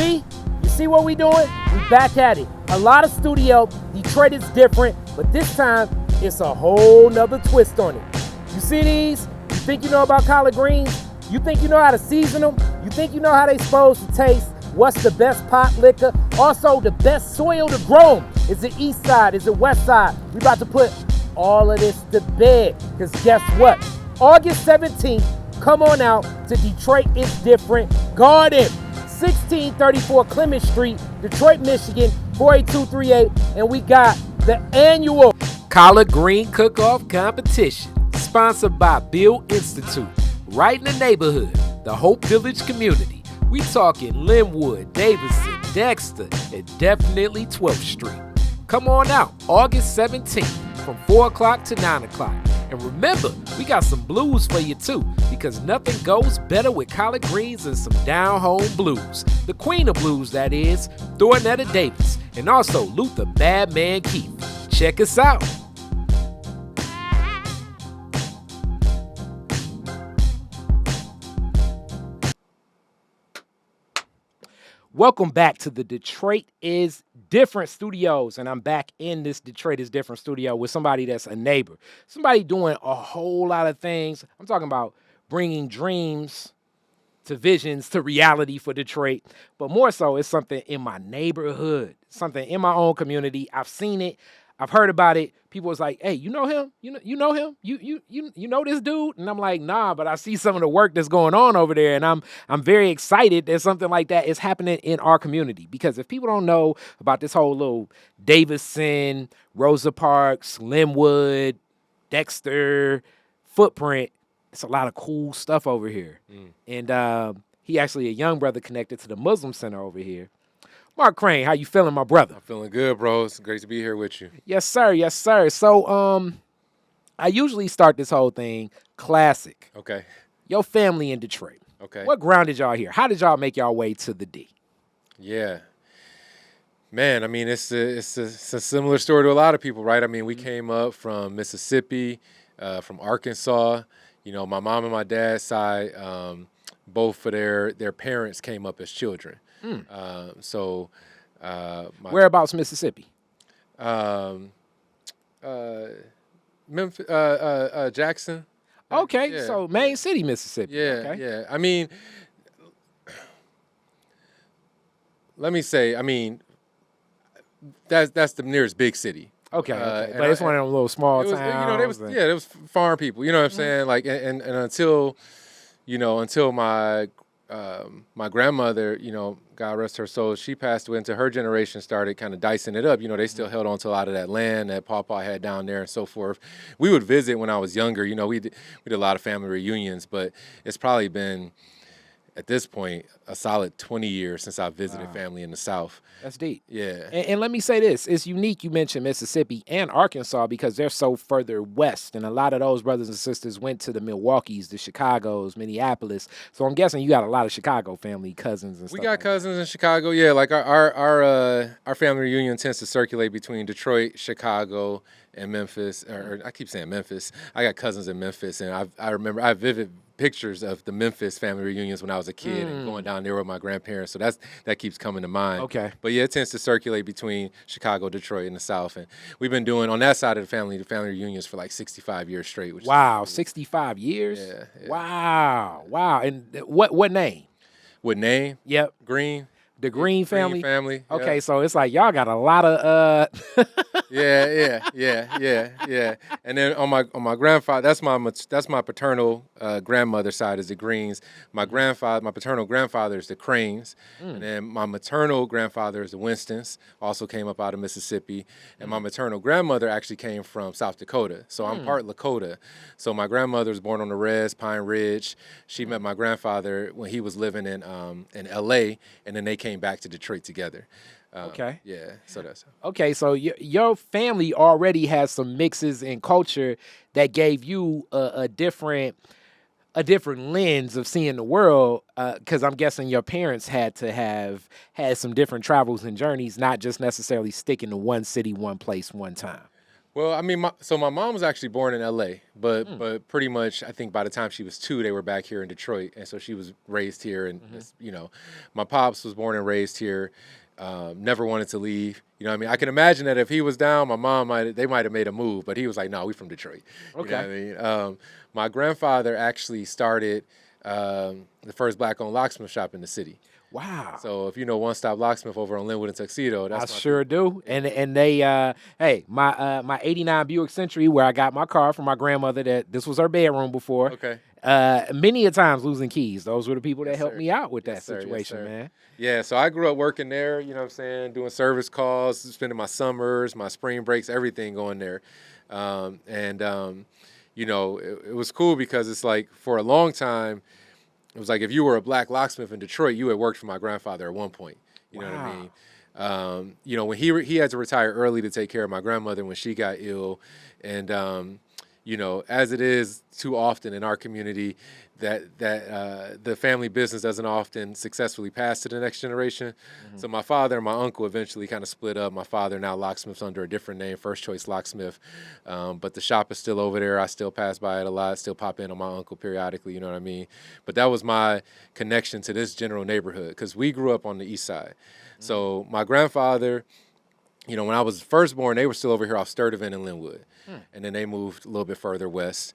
You see what we doing? We back at it. A lot of studio. Detroit is different, but this time it's a whole nother twist on it. You see these? You think you know about collard greens? You think you know how to season them? You think you know how they supposed to taste? What's the best pot liquor? Also, the best soil to grow them. Is it east side? Is it west side? We about to put all of this to bed. Because guess what? August 17th, come on out to Detroit is Different Garden. 1634 Clement Street, Detroit, Michigan, 48238. And we got the annual Collard Green Cook-Off Competition, sponsored by Bill Institute. Right in the neighborhood, the Hope Village community. We talking Linwood, Davidson, Dexter, and definitely 12th Street. Come on out, August 17th, from 4 o'clock to 9 o'clock. And remember, we got some blues for you too, because nothing goes better with collard greens than some down-home blues. The queen of blues, that is, Thornetta Davis, and also Luther Madman Keith. Check us out. Welcome back to the Detroit is Different Studios, and I'm back in this Detroit is Different studio with somebody that's a neighbor, somebody doing a whole lot of things. I'm talking about bringing dreams to visions to reality for Detroit, but more so it's something in my neighborhood, something in my own community. I've seen it. I've heard about it. People was like, "Hey, you know him? You know him? You know this dude?" And I'm like, "Nah," but I see some of the work that's going on over there, and I'm very excited that something like that is happening in our community. Because if people don't know about this whole little Davidson, Rosa Parks, Linwood, Dexter footprint, it's a lot of cool stuff over here. And he actually a young brother connected to the Muslim Center over here. Mark Crain, how you feeling, my brother? I'm feeling good, bro. It's great to be here with you. Yes, sir. Yes, sir. So, I usually start this whole thing classic. Okay. Your family in Detroit. Okay. What grounded y'all here? How did y'all make y'all way to the D? Yeah. Man, I mean, it's a similar story to a lot of people, right? I mean, we came up from Mississippi, from Arkansas. You know, my mom and my dad's side, both of their parents came up as children. Whereabouts Mississippi? Memphis, Jackson. Okay, Yeah. so main city, Mississippi. Yeah, Okay. yeah. I mean, let me say, that's the nearest big city. Okay, but it's one of them little small towns. There was farm people. You know what I'm saying? Like, and until my grandmother, God rest her soul, she passed away, into her generation started kind of dicing it up. They still held on to a lot of that land that Papa had down there and so forth. We would visit when I was younger. We did a lot of family reunions, but it's probably been, at this point, a solid 20 years since I visited family in the South. That's deep. Yeah. And let me say this. It's unique you mentioned Mississippi and Arkansas because they're so further west. And a lot of those brothers and sisters went to the Milwaukees, the Chicagos, Minneapolis. So I'm guessing you got a lot of Chicago family cousins and stuff. We got cousins in Chicago. Yeah, like our family reunion tends to circulate between Detroit, Chicago, and Memphis. Or I keep saying Memphis. I got cousins in Memphis, and I remember I have vivid pictures of the Memphis family reunions when I was a kid and going down there with my grandparents. So that keeps coming to mind. Okay. But yeah, it tends to circulate between Chicago, Detroit, and the South. And we've been doing, on that side of the family reunions for like 65 years straight. Which wow, is 65 years? Yeah. Wow. And what name? What name? Yep. Green. The Green family? Green family. Okay, yeah. so it's like y'all got a lot of Yeah. And then on my grandfather, that's my paternal grandmother's side is the Greens. My paternal grandfather is the Crains, and then my maternal grandfather is the Winstons. Also came up out of Mississippi, and my maternal grandmother actually came from South Dakota. So I'm part Lakota. So my grandmother was born on the Res, Pine Ridge. She met my grandfather when he was living in L.A., and then they came back to Detroit together. Okay. Yeah, so that's... Okay, so your family already has some mixes in culture that gave you a different lens of seeing the world, because I'm guessing your parents had to have had some different travels and journeys, not just necessarily sticking to one city, one place, one time. Well, I mean, my mom was actually born in L.A., but pretty much I think by the time she was 2, they were back here in Detroit, and so she was raised here. And my pops was born and raised here. Never wanted to leave. You know what I mean? I can imagine that if he was down, my mom they might have made a move, but he was like, "No, we from Detroit." You know what I mean? My grandfather actually started the first black-owned locksmith shop in the city. Wow. So if you know One Stop Locksmith over on Linwood and Tuxedo, that's I sure do. And they hey, my 89 Buick Century where I got my car from my grandmother, that this was her bedroom before. Okay. Many a times losing keys. Those were the people that helped sir. me out with that Yes, sir. situation, Yes, sir. man. Yeah, so I grew up working there, you know what I'm saying, doing service calls, spending my summers, my spring breaks, everything going there. It was cool because it's like for a long time, it was like if you were a black locksmith in Detroit, you had worked for my grandfather at one point. You know what I mean? When he had to retire early to take care of my grandmother when she got ill, and as it is too often in our community, that the family business doesn't often successfully pass to the next generation. So my father and my uncle eventually kind of split up. My father now locksmiths under a different name, First Choice Locksmith, but the shop is still over there. I still pass by it a lot, still pop in on my uncle periodically, you know what I mean? But that was my connection to this general neighborhood because we grew up on the east side. So my grandfather, when I was first born, they were still over here off Sturtevant and Linwood. And then they moved a little bit further west.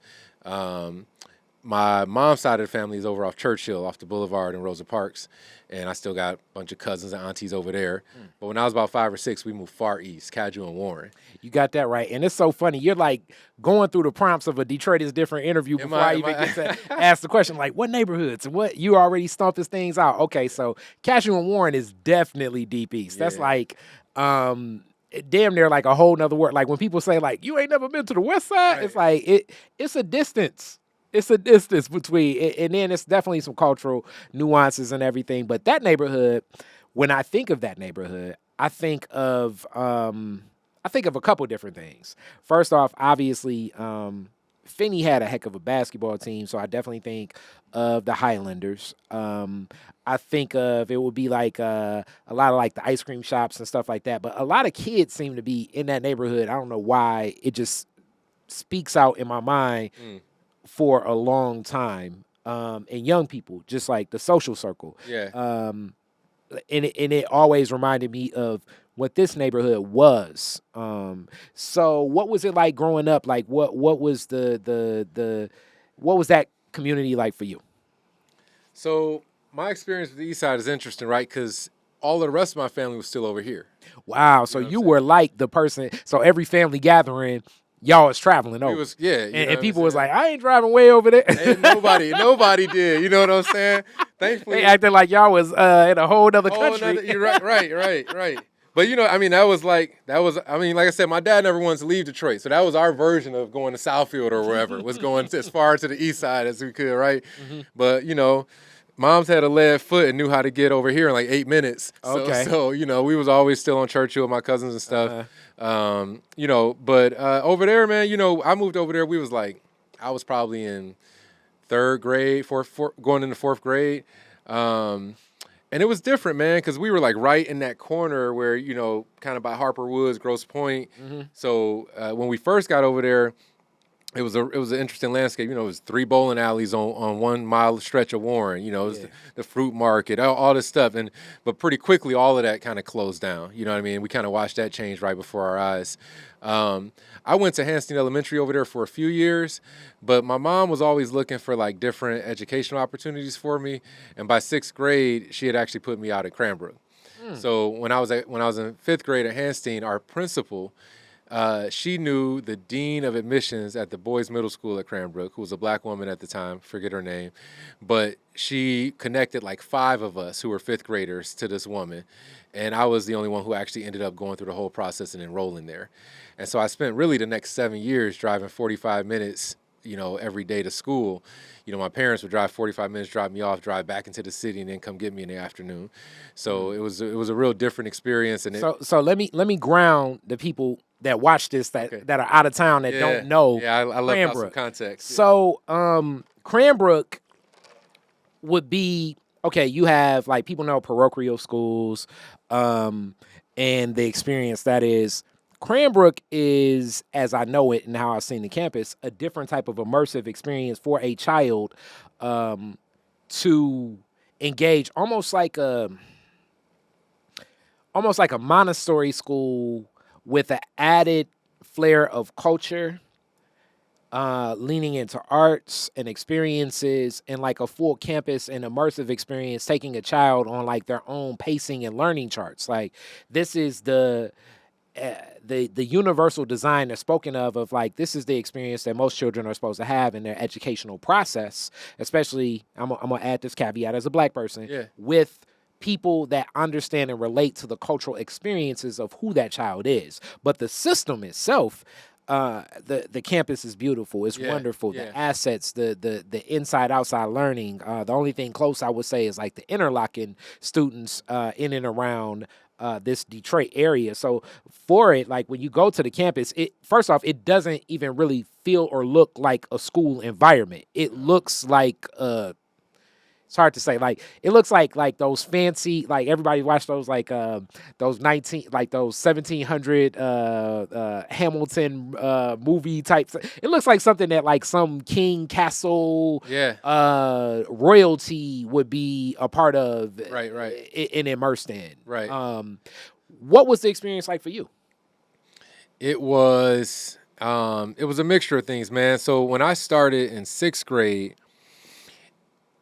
My mom's side of the family is over off Churchill, off the Boulevard in Rosa Parks. And I still got a bunch of cousins and aunties over there. But when I was about 5 or 6, we moved far east, Cadgel and Warren. You got that right. And it's so funny. You're like going through the prompts of a Detroit is Different interview before I even get to ask the question, like, what neighborhoods and what? You already stomped these things out. Okay, so Cadgel and Warren is definitely deep east. That's like damn near like a whole nother word. Like when people say like, you ain't never been to the west side, it's like it's a distance. It's a distance between, and then it's definitely some cultural nuances and everything. But that neighborhood, when I think of that neighborhood, I think of a couple different things. First off, obviously, Finney had a heck of a basketball team, so I definitely think of the Highlanders. I think of it would be like a lot of like the ice cream shops and stuff like that. But a lot of kids seem to be in that neighborhood. I don't know why. It just speaks out in my mind for a long time. And young people, just like the social circle. Yeah. And it always reminded me of what this neighborhood was. So what was it like growing up? Like what was what was that community like for you? So my experience with the East Side is interesting, right? Because all of the rest of my family was still over here. Wow. So you were like the person. So every family gathering, y'all was traveling over. And people was like, I ain't driving way over there. And nobody did. You know what I'm saying? Thankfully, they acted like y'all was in a whole other country. You're right. But that was like I said, my dad never wanted to leave Detroit, so that was our version of going to Southfield or wherever. Was going as far to the east side as we could, right? But Mom's had a lead foot and knew how to get over here in like 8 minutes. So we was always still on Churchill with my cousins and stuff. But over there, man, I moved over there. We was like, I was probably in 3rd grade, going into 4th grade. And it was different, man, because we were like right in that corner where, kind of by Harper Woods, Grosse Pointe. So when we first got over there, it was an interesting landscape. It was 3 bowling alleys on 1 mile stretch of Warren. It was the fruit market, all this stuff. But pretty quickly, all of that kind of closed down. You know what I mean? We kind of watched that change right before our eyes. I went to Hansteen Elementary over there for a few years, but my mom was always looking for like different educational opportunities for me. And by 6th grade, she had actually put me out at Cranbrook. So when I was in 5th grade at Hansteen, our principal, she knew the dean of admissions at the boys' middle school at Cranbrook, who was a black woman at the time, forget her name, but she connected like 5 of us who were 5th graders to this woman, and I was the only one who actually ended up going through the whole process and enrolling there. And so I spent really the next 7 years driving 45 minutes, every day to school. My parents would drive 45 minutes, drop me off, drive back into the city, and then come get me in the afternoon. So it was a real different experience. And so let me ground the people that watch this that are out of town that don't know. Yeah, I left out some context. So Cranbrook would be you have like people know parochial schools, and the experience that is Cranbrook is, as I know it and how I've seen the campus, a different type of immersive experience for a child to engage, almost like a Montessori school with an added flair of culture, leaning into arts and experiences, and like a full campus and immersive experience, taking a child on like their own pacing and learning charts. Like this is the universal design that's spoken of like this is the experience that most children are supposed to have in their educational process, especially I'm gonna add this caveat as a Black person, with people that understand and relate to the cultural experiences of who that child is. But the system itself, the campus is beautiful. It's wonderful. The assets, the inside outside learning. The only thing close I would say is like the interlocking students in and around this Detroit area. So for it, like when you go to the campus, it first off, it doesn't even really feel or look like a school environment. It looks like it's hard to say. Like it looks like those fancy, like everybody watched those like those 1700 Hamilton movie types. It looks like something that like some king castle royalty would be a part of, right, and immersed in. Right. What was the experience like for you? It was a mixture of things, man. So when I started in 6th grade.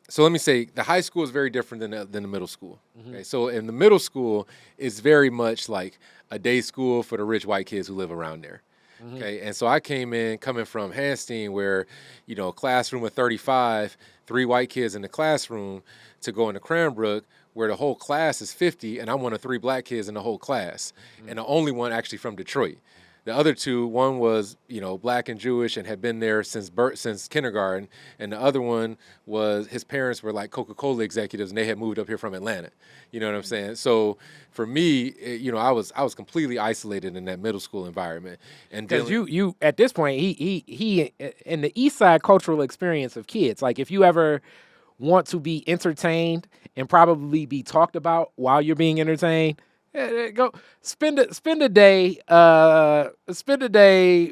So let me say, the high school is very different than the middle school. Okay, so in the middle school, it's very much like a day school for the rich white kids who live around there. Okay, and so I coming from Hanstein, where a classroom of 35, 3 white kids in the classroom, to go into Cranbrook, where the whole class is 50, and I'm one of 3 Black kids in the whole class, and the only one actually from Detroit. The other 2, one was, Black and Jewish and had been there since kindergarten, and the other one was his parents were like Coca-Cola executives, and they had moved up here from Atlanta. You know what I'm saying? So for me, I was completely isolated in that middle school environment. And because you at this point, he in the East Side cultural experience of kids. Like if you ever want to be entertained and probably be talked about while you're being entertained. Go spend a day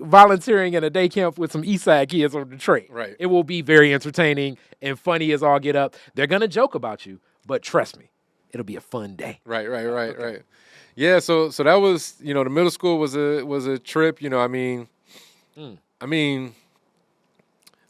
volunteering in a day camp with some East Side kids from Detroit. Right. It will be very entertaining and funny as all get up. They're gonna joke about you, but trust me, it'll be a fun day. Right. Yeah. So that was the middle school was a trip. I mean,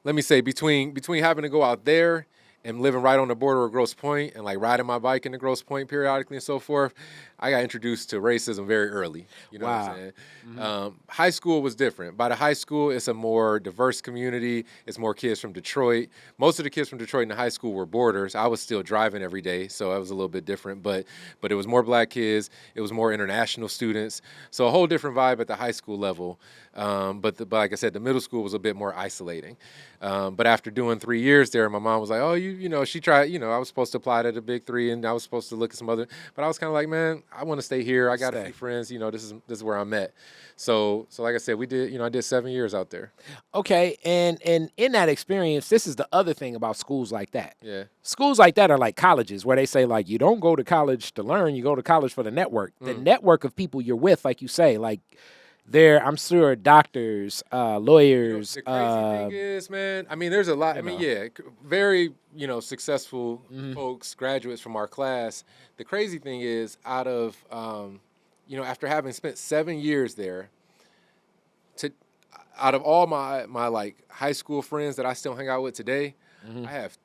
let me say between having to go out there and living right on the border of Grosse Pointe and like riding my bike into Grosse Pointe periodically and so forth, I got introduced to racism very early. You know what I'm saying? High school was different. By the high school, it's a more diverse community. It's more kids from Detroit. Most of the kids from Detroit in the high school were boarders. I was still driving every day, so that was a little bit different. But it was more Black kids. It was more international students. So a whole different vibe at the high school level. But like I said, the middle school was a bit more isolating. But after doing 3 years there, my mom was like, "Oh, she tried. I was supposed to apply to the Big 3, and I was supposed to look at some other. But I was kind of like, man, I want to stay here. I got a few friends. This is where I'm at. So like I said, we did. I did 7 years out there. Okay, and in that experience, this is the other thing about schools like that. Yeah. Schools like that are like colleges, where they say like you don't go to college to learn, you go to college for the network. The network of people you're with, like you say, like. There, I'm sure doctors, lawyers. The crazy thing is, man. I mean, there's a lot. I mean, very successful folks, graduates from our class. The crazy thing is, out of after having spent 7 years there, out of all my like high school friends that I still hang out with today, I have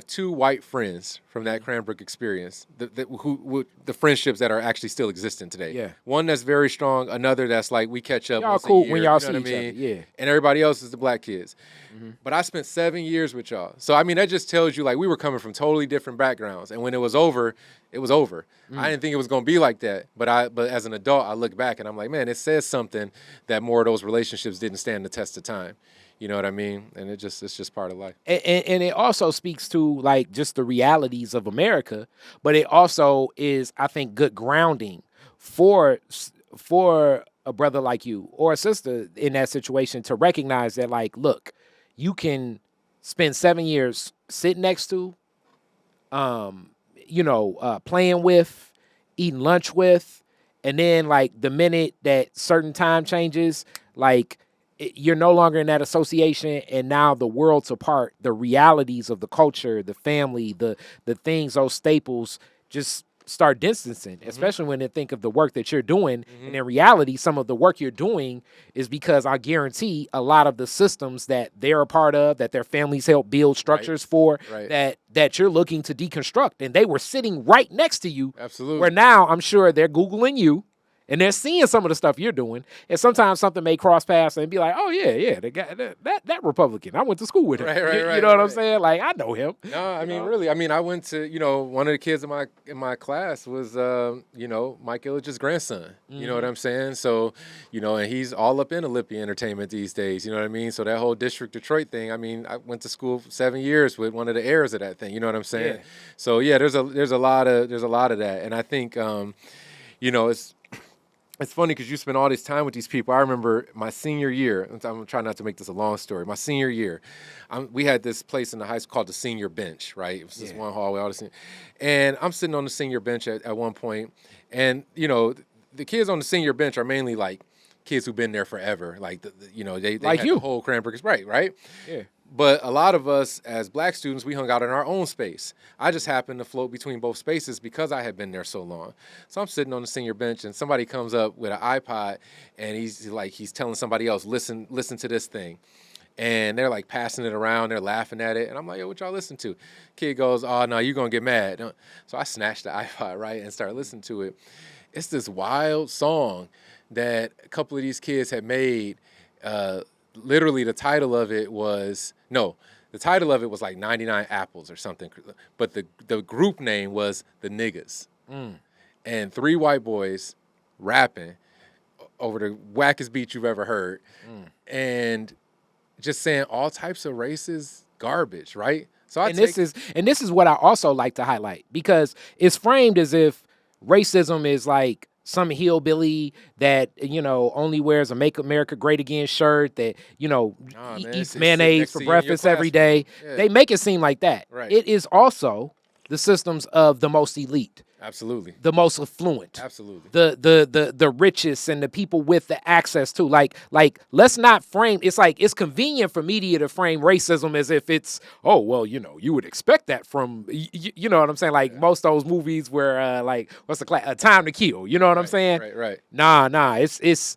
two white friends from that Cranbrook experience, the friendships that are actually still existing today. Yeah. One that's very strong, another that's like we catch up y'all once cool a year, when y'all you see know each what I mean? other. Yeah. And everybody else is the Black kids. But I spent 7 years with y'all. So, I mean, that just tells you, like, we were coming from totally different backgrounds. And when it was over, it was over. I didn't think it was going to be like that. But as an adult, I look back and I'm like, man, it says something that more of those relationships didn't stand the test of time. You know what I mean? And it's just part of life. And it also speaks to like just the realities of America, but it also is, I think, good grounding for a brother like you or a sister in that situation to recognize that, like, look, you can spend 7 years sitting next to, playing with, eating lunch with, And then like the minute that certain time changes, like you're no longer in that association, and now the world's apart. The realities of the culture, the family, the things, those staples just start distancing, especially when they think of the work that you're doing. And in reality, some of the work you're doing is because I guarantee a lot of the systems that they're a part of, that their families help build structures for, that you're looking to deconstruct. And they were sitting right next to you. Absolutely. Where now I'm sure they're Googling you. And they're seeing some of the stuff you're doing, and sometimes something may cross paths and be like, "Oh yeah, the guy, that Republican, I went to school with him." You know what I'm saying? Like I know him. No, I mean really. I mean, I went to one of the kids in my class was Mike Illich's grandson. You know what I'm saying? So and he's all up in Olympia Entertainment these days. You know what I mean? So that whole District Detroit thing. I mean, I went to school for 7 years with one of the heirs of that thing. You know what I'm saying? Yeah. So yeah, there's a lot of that, and I think It's funny because you spend all this time with these people. I remember my senior year. I'm trying not to make this a long story. My senior year, we had this place in the high school called the senior bench, right? It was this one hallway. And I'm sitting on the senior bench at one point, and the kids on the senior bench are mainly like kids who've been there forever. Like they like had you. the whole Cranbrookers, right? Yeah. But a lot of us as black students, we hung out in our own space. I just happened to float between both spaces because I had been there so long. So I'm sitting on the senior bench, and somebody comes up with an iPod, and he's telling somebody else, listen to this thing. And they're like passing it around, they're laughing at it, and I'm like, yo, what y'all listen to? Kid goes, oh no, you're gonna get mad. So I snatched the iPod, right, and started listening to it. It's this wild song that a couple of these kids had made. Literally, the title of it was like 99 Apples or something, but the group name was the Niggas. And 3 white boys rapping over the wackest beat you've ever heard, and just saying all types of racist garbage, right? So this is what I also like to highlight, because it's framed as if racism is like some hillbilly that only wears a "Make America Great Again" shirt, that eats mayonnaise for breakfast every day. Yeah. They make it seem like that. Right. It is also the systems of the most elite. Absolutely. The most affluent. Absolutely. The richest and the people with the access to. Like let's not frame, it's like it's convenient for media to frame racism as if it's, oh well, you would expect that from you know what I'm saying? Like most of those movies where like what's the class? Time to Kill. You know what I'm saying? Right. Nah. It's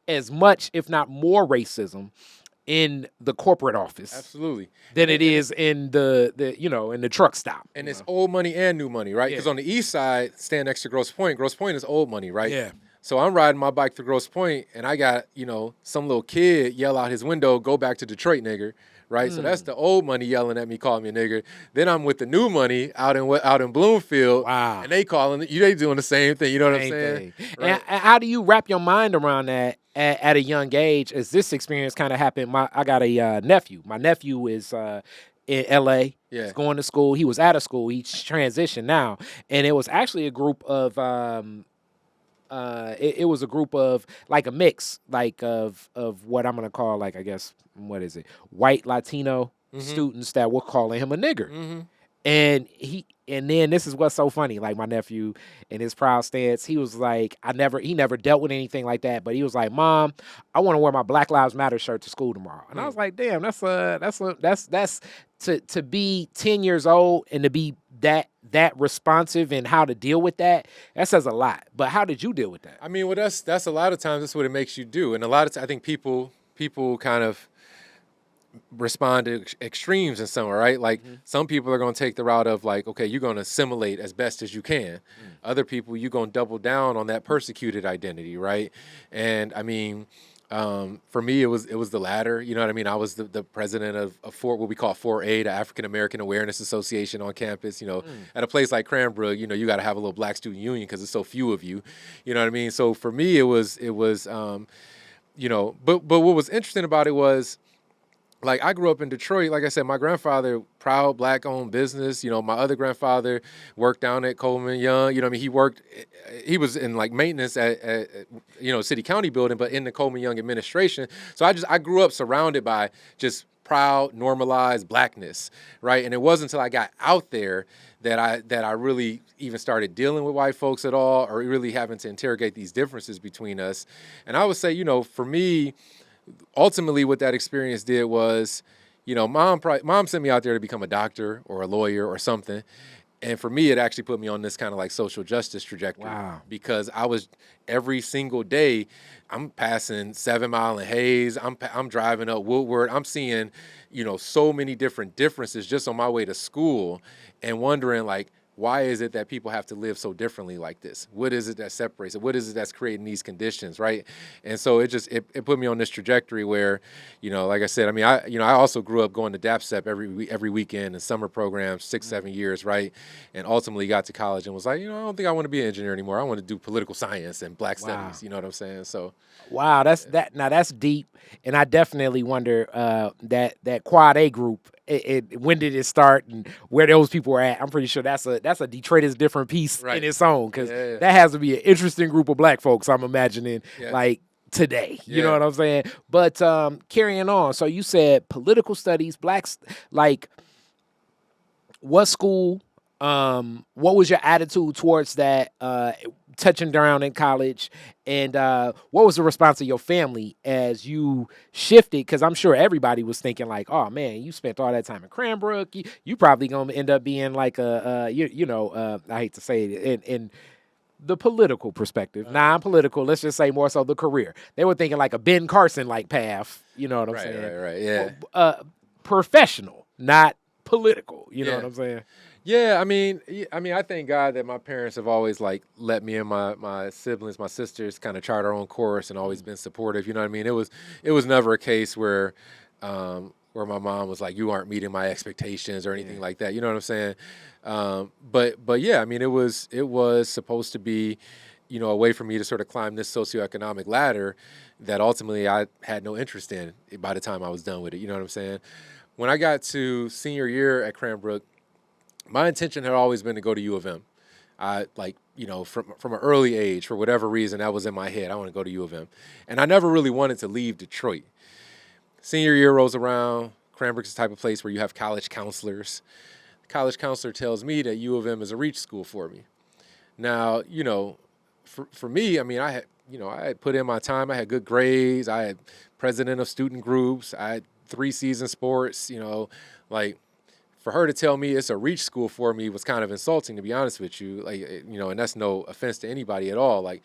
as much, if not more, racism in the corporate office. Absolutely. Than it is in the in the truck stop. And it's old money and new money, right? Because on the east side, stand next to Grosse Pointe. Grosse Pointe is old money, right? Yeah. So I'm riding my bike through Grosse Pointe, and I got, some little kid yell out his window, "Go back to Detroit, nigger." Right? So that's the old money yelling at me, calling me a nigger. Then I'm with the new money out in Bloomfield. Wow. And they they doing the same thing. You know what I'm saying? Right. And how do you wrap your mind around that at a young age, as this experience kind of happened? I got a nephew. My nephew is in L.A. Yeah. He's going to school. He was out of school. He's transitioned now. And it was actually a group of it was a group of like a mix, like of what I'm gonna call, like, I guess, what is it, white Latino students that were calling him a nigger. And then this is what's so funny, like my nephew in his proud stance, he was like, he never dealt with anything like that, but he was like, Mom, I want to wear my Black Lives Matter shirt to school tomorrow. And I was like, damn, that's to be 10 years old and to be that responsive and how to deal with that says a lot. But how did you deal with that? I mean, well, that's a lot of times that's what it makes you do. And a lot of I think people kind of respond to extremes in some, right? Like some people are going to take the route of like, okay, you're going to assimilate as best as you can. Other people, you're going to double down on that persecuted identity, right? And I mean, for me, it was the latter. You know what I mean? I was the president of what we call 4A, the African American Awareness Association on campus. At a place like Cranbrook, you got to have a little black student union because there's so few of you. You know what I mean? So for me, it was but what was interesting about it was, like I grew up in Detroit. Like I said, my grandfather, proud black-owned business. My other grandfather worked down at Coleman Young. I mean, he was in like maintenance at city county building, but in the Coleman Young administration. So I grew up surrounded by just proud, normalized blackness, right? And it wasn't until I got out there that I really even started dealing with white folks at all, or really having to interrogate these differences between us. And I would say, for me, ultimately what that experience did was, mom sent me out there to become a doctor or a lawyer or something. And for me, it actually put me on this kind of like social justice trajectory. Wow. Because I was every single day, I'm passing 7 Mile and Hayes. I'm driving up Woodward. I'm seeing, so many different differences just on my way to school, and wondering like, why is it that people have to live so differently like this? What is it that separates it? What is it that's creating these conditions, right? And so it put me on this trajectory where, like I said, I mean, I also grew up going to DAPSEP every weekend and summer programs, 6-7 years, right? And ultimately got to college and was like, I don't think I want to be an engineer anymore. I want to do political science and black studies. You know what I'm saying? So, wow, now that's deep, and I definitely wonder that Quad A group. When did it start and where those people were at? I'm pretty sure that's a Detroit is different piece in its own, because that has to be an interesting group of black folks. I'm imagining like today, you know what I'm saying? But carrying on, so you said political studies, blacks, like what school? What was your attitude towards that? Touching down in college, and what was the response of your family as you shifted? Because I'm sure everybody was thinking like, "Oh man, you spent all that time in Cranbrook. You probably gonna end up being like I hate to say it in the political perspective, non-political. Let's just say more so the career. They were thinking like a Ben Carson like path. You know what I'm saying? Right, yeah. Professional, not political. You know what I'm saying? Yeah, I mean, I thank God that my parents have always like let me and my siblings, my sisters, kind of chart our own course and always been supportive. You know what I mean? It was never a case where my mom was like, "You aren't meeting my expectations" or anything like that. You know what I'm saying? But yeah, I mean, it was supposed to be, a way for me to sort of climb this socioeconomic ladder that ultimately I had no interest in by the time I was done with it. You know what I'm saying? When I got to senior year at Cranbrook, my intention had always been to go to U of M. I from an early age, for whatever reason, that was in my head. I want to go to U of M. And I never really wanted to leave Detroit. Senior year rolls around. Cranbrook's the type of place where you have college counselors. The college counselor tells me that U of M is a reach school for me. Now, for me, I mean, I had put in my time. I had good grades. I had president of student groups. I had 3 season sports, like, for her to tell me it's a reach school for me was kind of insulting, to be honest with you. Like, and that's no offense to anybody at all. Like,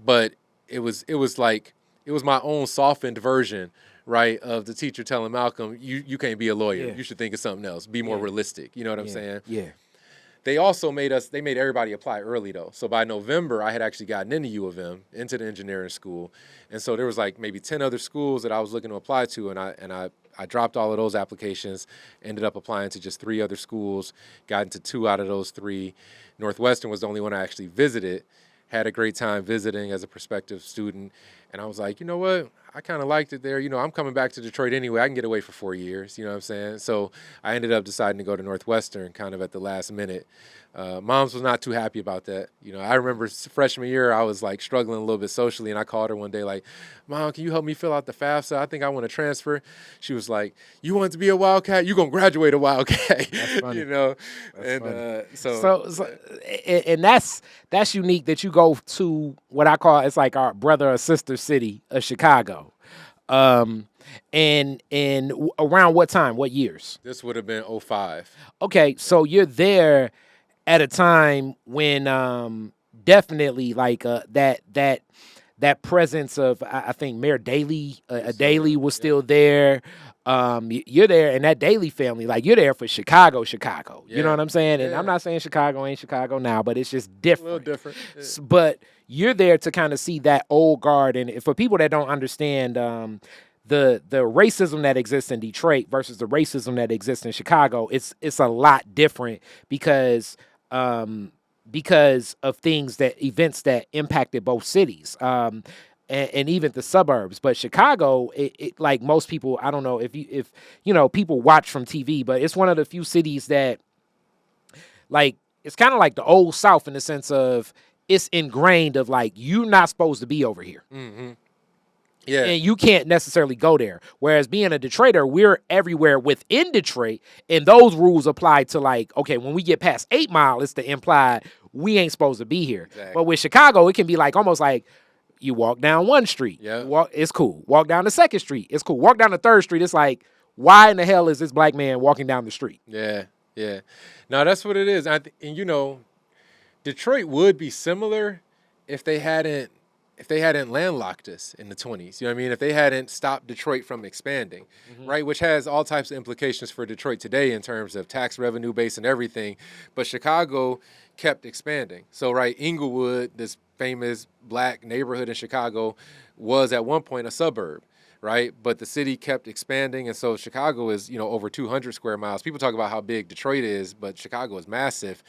but it was my own softened version, right, of the teacher telling Malcolm, you can't be a lawyer. You should think of something else. Be more realistic. You know what I'm saying? Yeah. They also made everybody apply early though. So by November, I had actually gotten into U of M, into the engineering school. And so there was like maybe 10 other schools that I was looking to apply to, and I dropped all of those applications, ended up applying to just 3 other schools, got into 2 out of those 3. Northwestern was the only one I actually visited, had a great time visiting as a prospective student. And I was like, you know what? I kind of liked it there. I'm coming back to Detroit anyway. I can get away for 4 years. You know what I'm saying? So I ended up deciding to go to Northwestern kind of at the last minute. Moms was not too happy about that. I remember freshman year, I was like struggling a little bit socially, and I called her one day like, "Mom, can you help me fill out the FAFSA? I think I want to transfer." She was like, "You want to be a Wildcat? You're going to graduate a Wildcat." That's funny. And that's unique that you go to what I call, it's like our brother or sister city of Chicago. And around what time, what years? This would have been 2005. Okay, so you're there at a time when definitely like that presence of, I think Mayor Daley, Daley was still there. You're there, and that Daley family, like you're there for Chicago. You know what I'm saying? And I'm not saying Chicago ain't Chicago now, but it's just different. A little different. Yeah. But you're there to kind of see that old guard. And for people that don't understand the racism that exists in Detroit versus the racism that exists in Chicago, it's a lot different because of events that impacted both cities. and even the suburbs. But Chicago, it like most people, I don't know if people watch from TV, but it's one of the few cities that like it's kind of like the old South in the sense of it's ingrained of like you're not supposed to be over here. Mm-hmm. Yeah. And you can't necessarily go there. Whereas being a Detroiter, we're everywhere within Detroit, and those rules apply to like, okay, when we get past 8 Mile, it's the implied we ain't supposed to be here. Exactly. But with Chicago, it can be like almost like you walk down one street, it's cool. Walk down the second street, it's cool. Walk down the third street, it's like, why in the hell is this black man walking down the street? Yeah. No, that's what it is. And Detroit would be similar if they hadn't landlocked us in the 20s. You know what I mean? If they hadn't stopped Detroit from expanding, right? Which has all types of implications for Detroit today in terms of tax revenue base and everything. But Chicago kept expanding. So, right, Inglewood, this famous black neighborhood in Chicago, was at one point a suburb, right? But the city kept expanding, and so Chicago is, over 200 square miles. People talk about how big Detroit is, but Chicago is massive.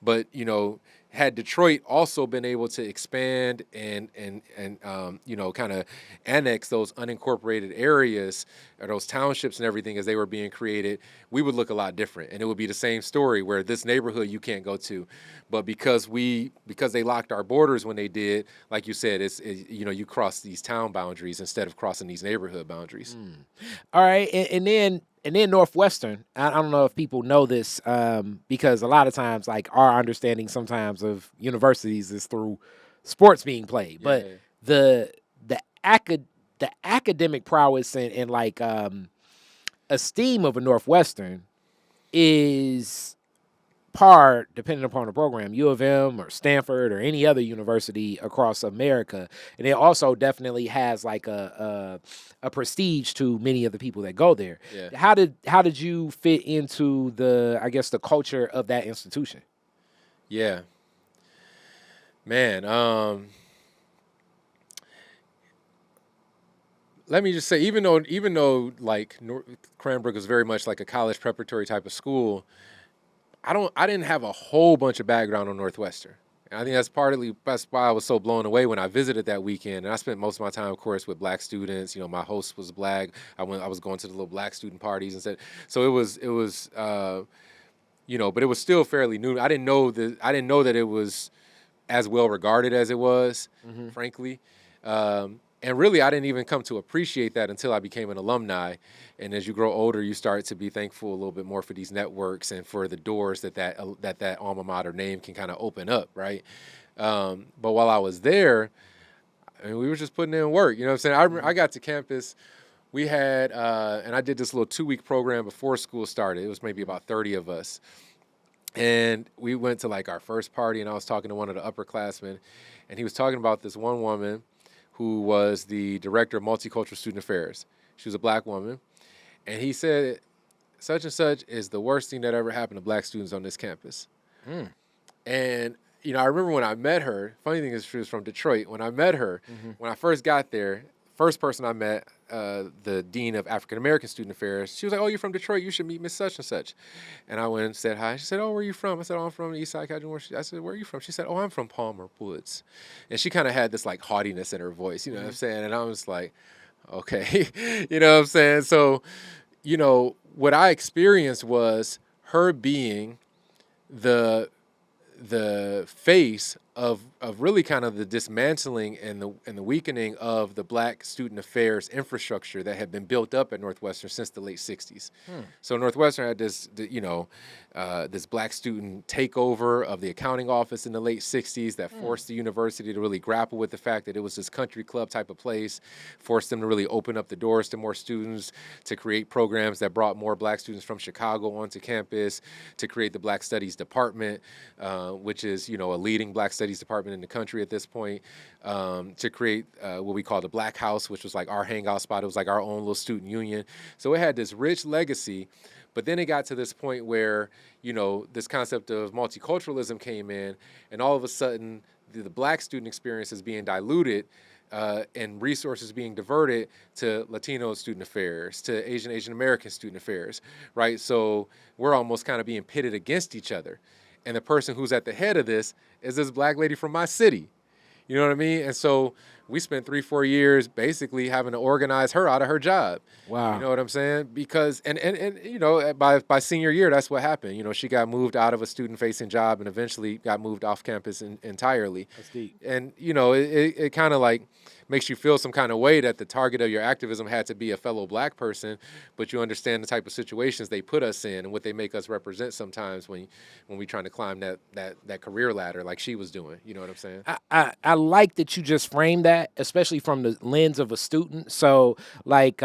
But, had Detroit also been able to expand and kind of annex those unincorporated areas or those townships and everything as they were being created, we would look a lot different. And it would be the same story where this neighborhood you can't go to. But because they locked our borders when they did, like you said, you cross these town boundaries instead of crossing these neighborhood boundaries. All right. And then Northwestern, I don't know if people know this, because a lot of times, like our understanding sometimes of universities is through sports being played, but the academic prowess and like esteem of a Northwestern is par depending upon the program, U of M or Stanford or any other university across America, and it also definitely has like a prestige to many of the people that go there. Yeah. How did you fit into the culture of that institution? Yeah, man. Let me just say, even though like Cranbrook is very much like a college preparatory type of school, I didn't have a whole bunch of background on Northwestern. And I think that's why I was so blown away when I visited that weekend. And I spent most of my time, of course, with black students. My host was black. I was going to the little black student parties and said, so it was, but it was still fairly new. I didn't know that it was as well regarded as it was, frankly. And really, I didn't even come to appreciate that until I became an alumni. And as you grow older, you start to be thankful a little bit more for these networks and for the doors that alma mater name can kind of open up, right? But while I was there, I mean, we were just putting in work. You know what I'm saying? I got to campus. We had, and I did this little 2-week program before school started. It was maybe about 30 of us. And we went to like our first party, and I was talking to one of the upperclassmen, and he was talking about this one woman who was the director of multicultural student affairs. She was a black woman. And he said, such and such is the worst thing that ever happened to black students on this campus. And, I remember when I met her, funny thing is she was from Detroit. When I met her, when I first got there, first person I met, the dean of African-American student affairs, she was like, oh, you're from Detroit, you should meet Miss such and such. And I went and said hi. She said, oh, where are you from? I said, oh, I'm from the East Side California. I said, where are you from? She said, oh, I'm from Palmer Woods. And she kind of had this like haughtiness in her voice, you know what I'm saying? And I was like, okay, you know what I'm saying? So, what I experienced was her being the face of really kind of the dismantling and the weakening of the black student affairs infrastructure that had been built up at Northwestern since the late 60s. So Northwestern had this black student takeover of the accounting office in the late 60s that forced the university to really grapple with the fact that it was this country club type of place, forced them to really open up the doors to more students, to create programs that brought more black students from Chicago onto campus, to create the Black Studies Department, which is, a leading black studies department in the country at this point, to create what we call the Black House, which was like our hangout spot. It was like our own little student union. So it had this rich legacy. But then it got to this point where, this concept of multiculturalism came in, and all of a sudden the black student experience is being diluted and resources being diverted to Latino student affairs, to Asian American student affairs, right? So we're almost kind of being pitted against each other. And the person who's at the head of this is this black lady from my city. You know what I mean? And so we spent 3-4 years basically having to organize her out of her job. Wow. You know what I'm saying? Because and you know, by senior year, that's what happened. You know, she got moved out of a student-facing job and eventually got moved off campus entirely. That's deep. And you know, it kind of like makes you feel some kind of way that the target of your activism had to be a fellow black person, but you understand the type of situations they put us in and what they make us represent sometimes when we trying to climb that career ladder like she was doing. You know what I'm saying? I like that you just framed that, especially from the lens of a student. So like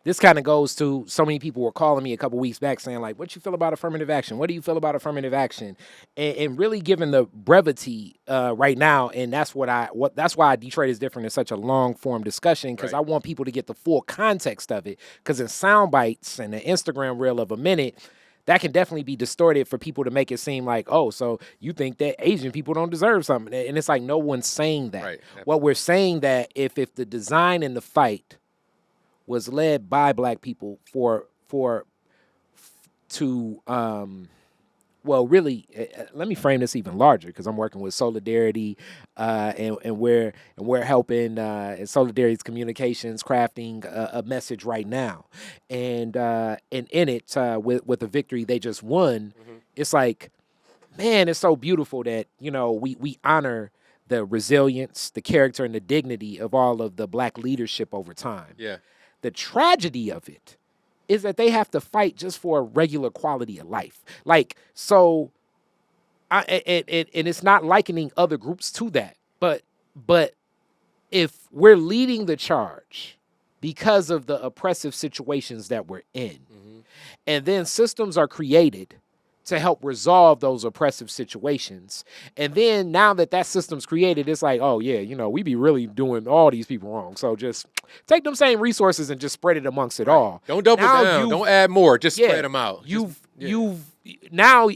this kind of goes to so many people were calling me a couple weeks back saying like, what you feel about affirmative action? What do you feel about affirmative action? And really given the brevity right now, and that's why Detroit is different in such a long form discussion, because I want people to get the full context of it. Because in sound bites and an Instagram reel of a minute, that can definitely be distorted for people to make it seem like, oh, so you think that Asian people don't deserve something. And it's like, no one's saying that. Right. What we're saying that if the design and the fight was led by black people let me frame this even larger, because I'm working with Solidarity, and we're helping in Solidarity's communications crafting a message right now, and in it with the victory they just won, it's like, man, it's so beautiful that, you know, we honor the resilience, the character, and the dignity of all of the black leadership over time. Yeah. The tragedy of it is that they have to fight just for a regular quality of life. Like, so, and it's not likening other groups to that, but if we're leading the charge because of the oppressive situations that we're in, and then systems are created to help resolve those oppressive situations, and then now that system's created, it's like, oh yeah, you know, we be really doing all these people wrong, so just take them same resources and just spread it amongst it all. Don't double down. Don't add more. Just spread them out. You've now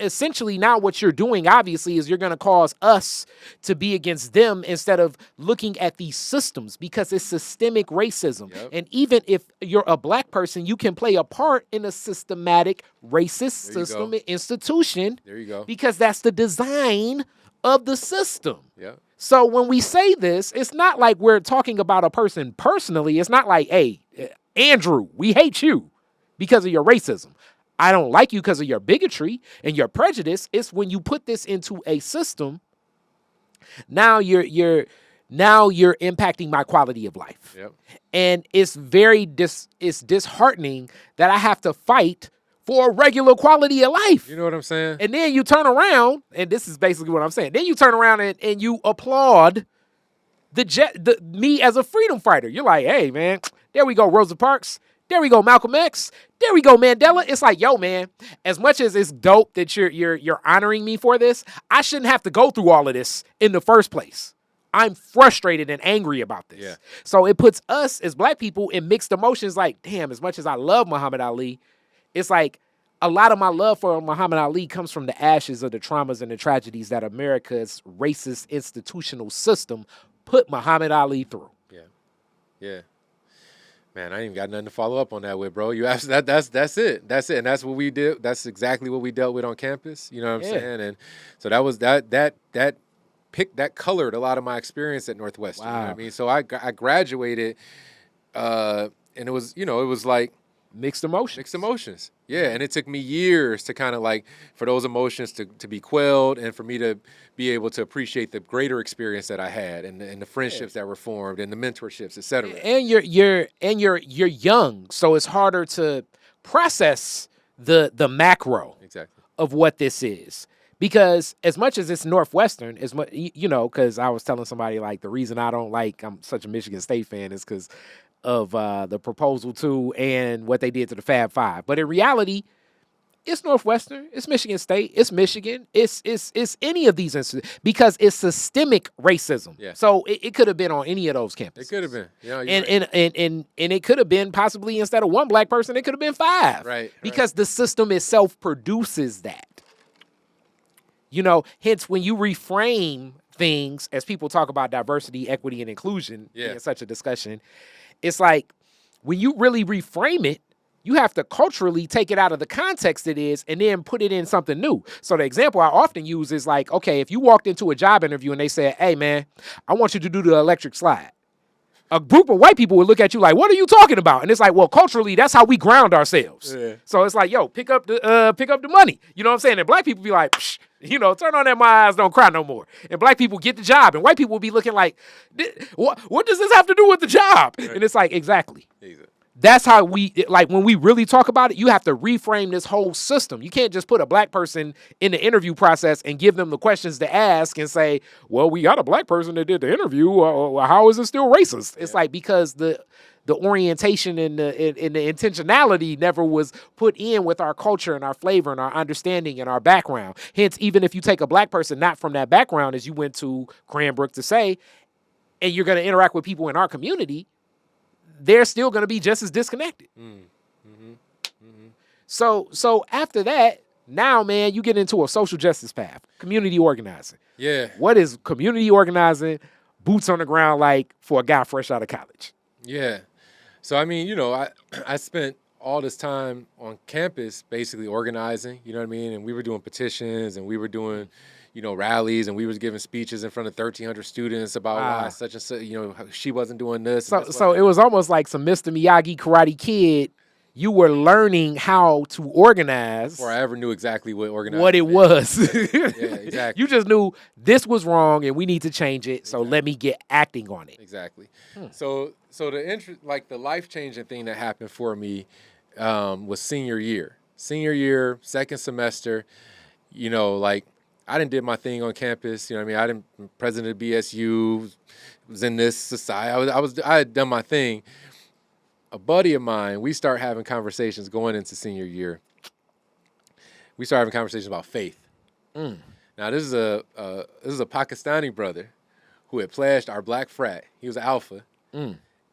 essentially now what you're doing obviously is you're going to cause us to be against them instead of looking at these systems, because it's systemic racism. Yep. And even if you're a black person, you can play a part in a systematic racist system and institution. There you go. Because that's the design of the system. Yeah. So when we say this, it's not like we're talking about a person personally. It's not like, hey, Andrew, we hate you because of your racism. I don't like you because of your bigotry and your prejudice. It's when you put this into a system, now you're impacting my quality of life. Yep. And it's it's disheartening that I have to fight for a regular quality of life. You know what I'm saying? And then you turn around, and this is basically what I'm saying. Then you turn around and you applaud me as a freedom fighter. You're like, hey man, there we go, Rosa Parks. There we go, Malcolm X. There we go, Mandela. It's like, yo, man, as much as it's dope that you're honoring me for this, I shouldn't have to go through all of this in the first place. I'm frustrated and angry about this. Yeah. So it puts us as black people in mixed emotions. Like, damn, as much as I love Muhammad Ali, it's like a lot of my love for Muhammad Ali comes from the ashes of the traumas and the tragedies that America's racist institutional system put Muhammad Ali through. Yeah. Yeah. Man, I ain't even got nothing to follow up on that with, bro. You asked that. That's it. That's it. And that's what we did. That's exactly what we dealt with on campus. You know what I'm saying? And so that was that colored a lot of my experience at Northwestern. Wow. You know what I mean? So I graduated, and it was like Mixed emotions. Yeah, and it took me years to kind of like for those emotions to be quelled and for me to be able to appreciate the greater experience that I had and the friendships that were formed and the mentorships, et cetera. And you're young, so it's harder to process the macro of what this is. Because as much as it's Northwestern, as much, you know, because I was telling somebody like the reason I'm such a Michigan State fan is because of the proposal to and what they did to the Fab Five. But in reality, it's Northwestern, it's Michigan State, it's Michigan, it's any of these institutions, because it's systemic racism. Yeah. So it could have been on any of those campuses. It could have been. You know, and it could have been possibly instead of one black person, it could have been 5. Right. Because the system itself produces that. You know, hence when you reframe things as people talk about diversity, equity, and inclusion in such a discussion, it's like when you really reframe it, you have to culturally take it out of the context it is and then put it in something new. So the example I often use is like, okay, if you walked into a job interview and they said, hey, man, I want you to do the electric slide. A group of white people would look at you like, what are you talking about? And it's like, well, culturally, that's how we ground ourselves. Yeah. So it's like, yo, pick up the money. You know what I'm saying? And black people be like, psh, turn on that my eyes, don't cry no more. And black people get the job. And white people will be looking like, what does this have to do with the job? Right. And it's like, exactly. That's how when we really talk about it, you have to reframe this whole system. You can't just put a black person in the interview process and give them the questions to ask and say, well, we got a black person that did the interview. How is it still racist? Yeah. It's like because the orientation and the intentionality never was put in with our culture and our flavor and our understanding and our background. Hence, even if you take a black person not from that background, as you went to Cranbrook to say, and you're going to interact with people in our community, they're still going to be just as disconnected. So after that, now, man, you get into a social justice path, community organizing. Yeah. What is community organizing, boots on the ground like for a guy fresh out of college? Yeah. So, I mean, I spent all this time on campus basically organizing, you know what I mean? And we were doing petitions and we were doing rallies, and we was giving speeches in front of 1,300 students about why such and such, she wasn't doing this. So it was almost like some Mr. Miyagi Karate Kid. You were learning how to organize. Before I ever knew exactly what it was. Yeah, exactly. You just knew this was wrong and we need to change it. So let me get acting on it. Exactly. So the life-changing thing that happened for me was senior year. Senior year, second semester, I done did my thing on campus. You know what I mean? I done president of BSU, was in this society. I had done my thing. A buddy of mine, we start having conversations going into senior year. We start having conversations about faith. Now this is a Pakistani brother who had pledged our black frat. He was an alpha.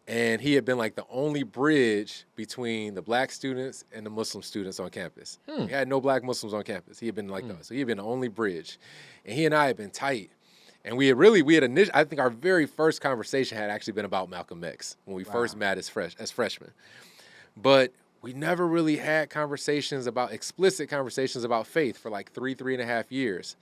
And he had been like the only bridge between the black students and the Muslim students on campus. We had no black Muslims on campus. He had been like that. So he had been the only bridge. And he and I had been tight. And I think our very first conversation had actually been about Malcolm X when we first met as freshmen. But we never really had explicit conversations about faith for like 3.5 years.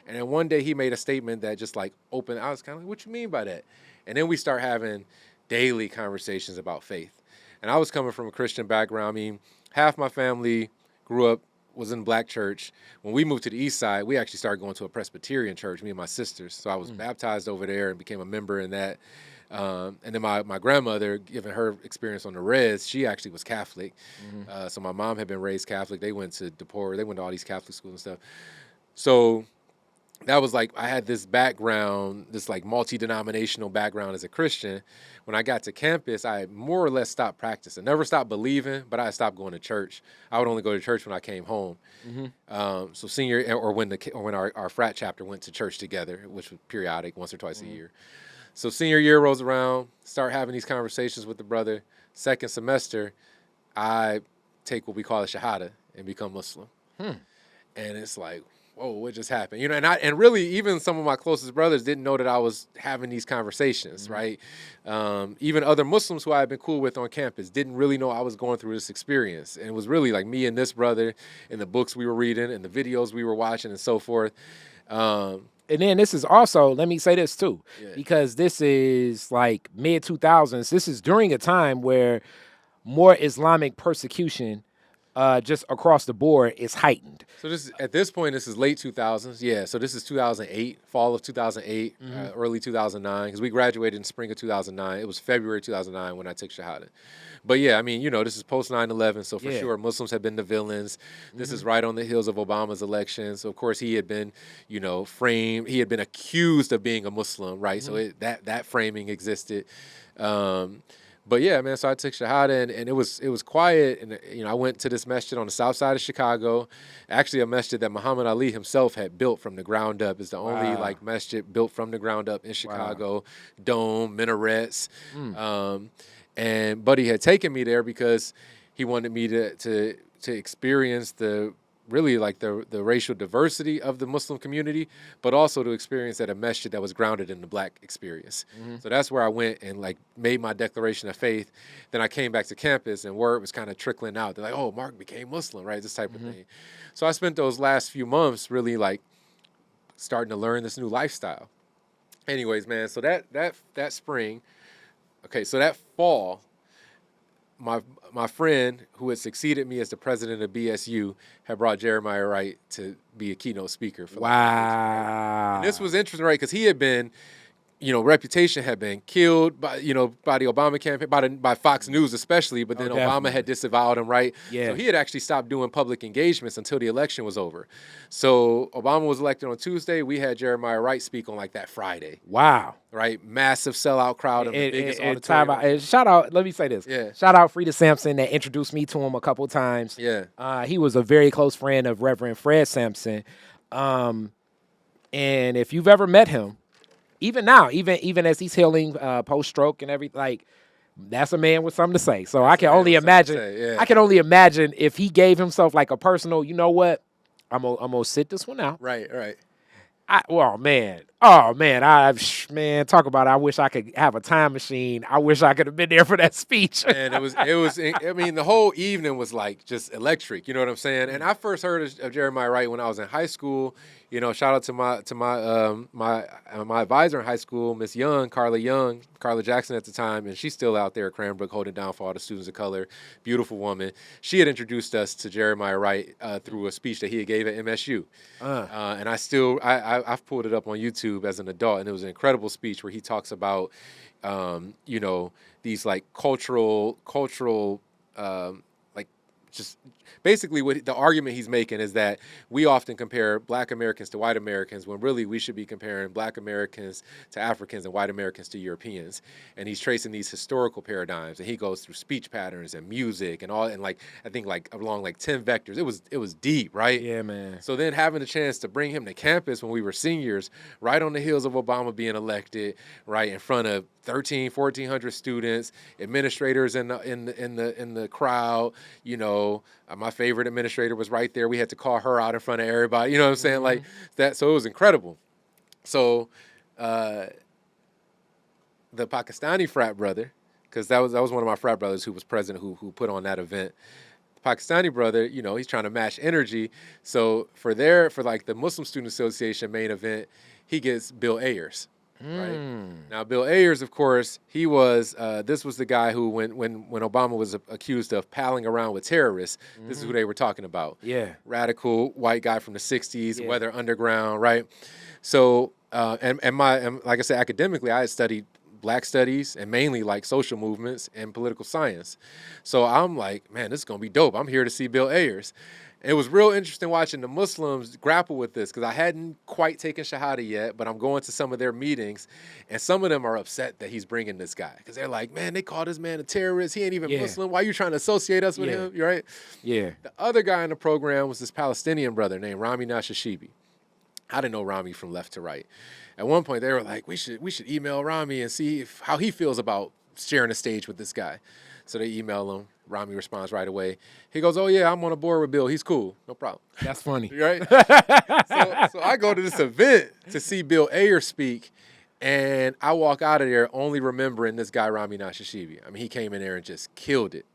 And then one day he made a statement that just like opened. I was kind of like, what you mean by that? And then we start having daily conversations about faith. And I was coming from a Christian background. I mean, half my family was in black church. When we moved to the east side, we actually started going to a Presbyterian church, me and my sisters. So I was baptized over there and became a member in that. And then my grandmother, given her experience on the res, she actually was Catholic. So my mom had been raised Catholic. They went to DePore. They went to all these Catholic schools and stuff. So that was like, I had this background, this like multi-denominational background as a Christian. When I got to campus, I more or less stopped practicing. Never stopped believing, but I stopped going to church. I would only go to church when I came home. So senior, or when our frat chapter went to church together, which was periodic, once or twice a year. So senior year rolls around, start having these conversations with the brother. Second semester, I take what we call a shahada and become Muslim. And it's like, whoa, what just happened? And really, even some of my closest brothers didn't know that I was having these conversations, right? Even other Muslims who I had been cool with on campus didn't really know I was going through this experience. And it was really like me and this brother and the books we were reading and the videos we were watching and so forth. And then this is also, let me say this too, because this is like mid-2000s. This is during a time where more Islamic persecution just across the board is heightened. So at this point, this is late 2000s. Yeah, so this is 2008, fall of 2008, early 2009, because we graduated in spring of 2009. It was February 2009 when I took Shahada. But yeah, I mean, this is post 9/11, so for sure, Muslims have been the villains. This is right on the heels of Obama's election. So of course, he had been, framed. He had been accused of being a Muslim, right? So that framing existed. But yeah, man, so I took Shahada, and it was quiet, and I went to this masjid on the south side of Chicago, actually a masjid that Muhammad Ali himself had built from the ground up. It's the only like masjid built from the ground up in Chicago, dome, minarets, and Buddy had taken me there because he wanted me to experience the really like the racial diversity of the Muslim community, but also to experience at a masjid that was grounded in the black experience. So that's where I went and like made my declaration of faith. Then I came back to campus and word was kind of trickling out. They're like, oh, Mark became Muslim, right? This type of thing. So I spent those last few months really like starting to learn this new lifestyle. Anyways, man, so that spring, okay, so that fall, my friend who had succeeded me as the president of BSU had brought Jeremiah Wright to be a keynote speaker. For Wow. And this was interesting, right? Because he had been, reputation had been killed by the Obama campaign, by Fox News especially, but then Obama had disavowed him, right? Yeah. So he had actually stopped doing public engagements until the election was over. So Obama was elected on Tuesday. We had Jeremiah Wright speak on like that Friday. Wow. Right? Massive sellout crowd of the biggest auditorium. Shout out, let me say this. Yeah. Shout out Frida Sampson that introduced me to him a couple times. Yeah. He was a very close friend of Reverend Fred Sampson. And if you've ever met him, even now, even as he's healing post-stroke and everything, like that's a man with something to say. So I can only imagine. I can only imagine if he gave himself like a personal. You know what? I'm gonna sit this one out. Right. Man, talk about. I wish I could have a time machine. I wish I could have been there for that speech. And it was. I mean, the whole evening was like just electric. You know what I'm saying? And I first heard of Jeremiah Wright when I was in high school. Shout out to my advisor in high school, Miss Carla Jackson at the time, and she's still out there at Cranbrook holding down for all the students of color. Beautiful woman. She had introduced us to Jeremiah Wright through a speech that he gave at MSU, and I've pulled it up on YouTube as an adult, and it was an incredible speech where he talks about these like cultural like just. Basically, what the argument he's making is that we often compare Black Americans to white Americans when really we should be comparing Black Americans to Africans and white Americans to Europeans. And he's tracing these historical paradigms, and he goes through speech patterns and music and all, and like I think like along like 10 vectors. It was deep, right? Yeah, man. So then having the chance to bring him to campus when we were seniors, right on the heels of Obama being elected, right in front of 1,400 students, administrators in the crowd, my favorite administrator was right there. We had to call her out in front of everybody. You know what I'm saying? Like that. So it was incredible. So the Pakistani frat brother, because that was one of my frat brothers who was president who put on that event. The Pakistani brother, he's trying to match energy. So for like the Muslim Student Association main event, he gets Bill Ayers. Right. Now, Bill Ayers, of course, he was. This was the guy who, when Obama was accused of palling around with terrorists, this is who they were talking about. Yeah, radical white guy from the '60s, Weather Underground, right? So, and like I said, academically, I had studied Black studies and mainly like social movements and political science. So I'm like, man, this is gonna be dope. I'm here to see Bill Ayers. It was real interesting watching the Muslims grapple with this because I hadn't quite taken Shahada yet, but I'm going to some of their meetings, and some of them are upset that he's bringing this guy because they're like, man, they call this man a terrorist. He ain't even Muslim. Why are you trying to associate us with him? Right? Yeah. The other guy in the program was this Palestinian brother named Rami Nashashibi. I didn't know Rami from left to right. At one point, they were like, we should email Rami and see how he feels about sharing a stage with this guy. So they email him. Rami responds right away. He goes, oh, yeah, I'm on a board with Bill. He's cool. No problem. That's funny. Right? So I go to this event to see Bill Ayers speak, and I walk out of there only remembering this guy, Rami Nashashibi. I mean, he came in there and just killed it.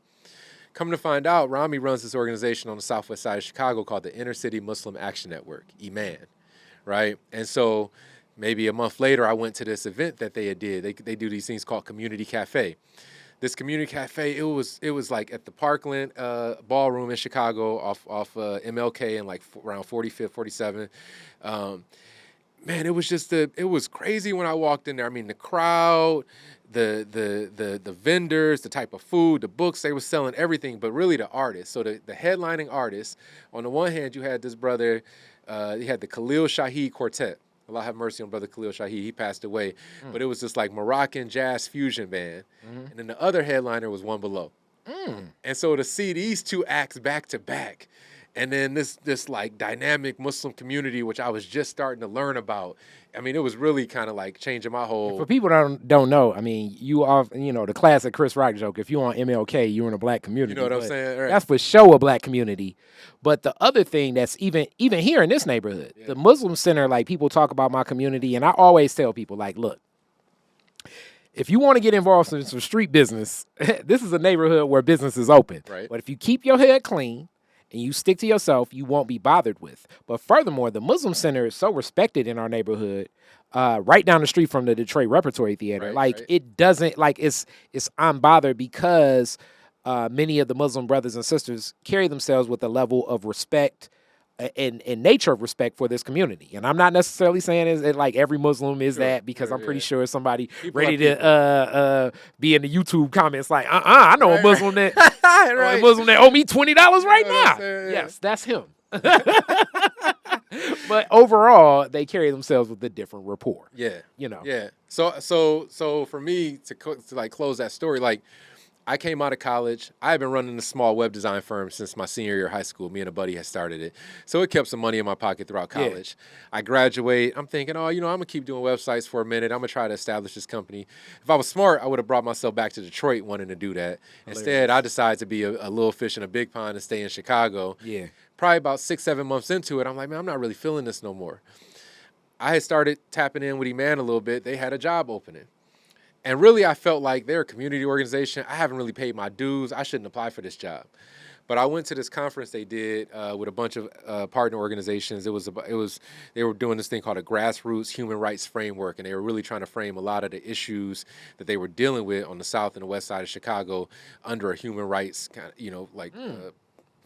Come to find out, Rami runs this organization on the southwest side of Chicago called the Inner City Muslim Action Network, IMAN, right? And so maybe a month later, I went to this event that they did. They do these things called Community Cafe. This community cafe, it was like at the Parkland Ballroom in Chicago off MLK and like around 45th, 47th. Man, it was crazy when I walked in there. I mean, the crowd, the vendors, the type of food, the books, they were selling everything, but really the artists. So the headlining artists, on the one hand, you had this brother, he had the Khalil Shaheed Quartet. Allah have mercy on Brother Khalil Shaheed. He passed away. But it was this like Moroccan jazz fusion band. And then the other headliner was One Below. And so to see these two acts back to back And then this like dynamic Muslim community, which I was just starting to learn about. I mean, it was really kind of like changing my whole. For people that don't know, I mean, you are, the classic Chris Rock joke. If you on MLK, you're in a black community. You know what I'm saying? Right. That's for sure a black community. But the other thing that's even here in this neighborhood, the Muslim Center, like people talk about my community, and I always tell people, like, look, if you want to get involved in some street business, this is a neighborhood where business is open. Right. But if you keep your head clean and you stick to yourself, you won't be bothered with. But furthermore, the Muslim Center is so respected in our neighborhood, right down the street from the Detroit Repertory Theater. It doesn't, it's unbothered because many of the Muslim brothers and sisters carry themselves with a level of respect and nature of respect for this community. And I'm not necessarily saying it like every Muslim is that, because I'm pretty sure somebody ready to be in the YouTube comments like, I know a Muslim that a Muslim that owe me $20 right now. Yes, that's him. But overall, they carry themselves with a different rapport. Yeah. Yeah. So for me to like close that story, like, I came out of college. I had been running a small web design firm since my senior year of high school. Me and a buddy had started it. So it kept some money in my pocket throughout college. Yeah. I graduate. I'm thinking, I'm going to keep doing websites for a minute. I'm going to try to establish this company. If I was smart, I would have brought myself back to Detroit wanting to do that. Instead, I decided to be a little fish in a big pond and stay in Chicago. Yeah. Probably about 6-7 months into it, I'm like, man, I'm not really feeling this no more. I had started tapping in with Iman a little bit. They had a job opening. And really, I felt like they're a community organization. I haven't really paid my dues. I shouldn't apply for this job. But I went to this conference they did with a bunch of partner organizations. They were doing this thing called a grassroots human rights framework, and they were really trying to frame a lot of the issues that they were dealing with on the south and the west side of Chicago under a human rights kind of,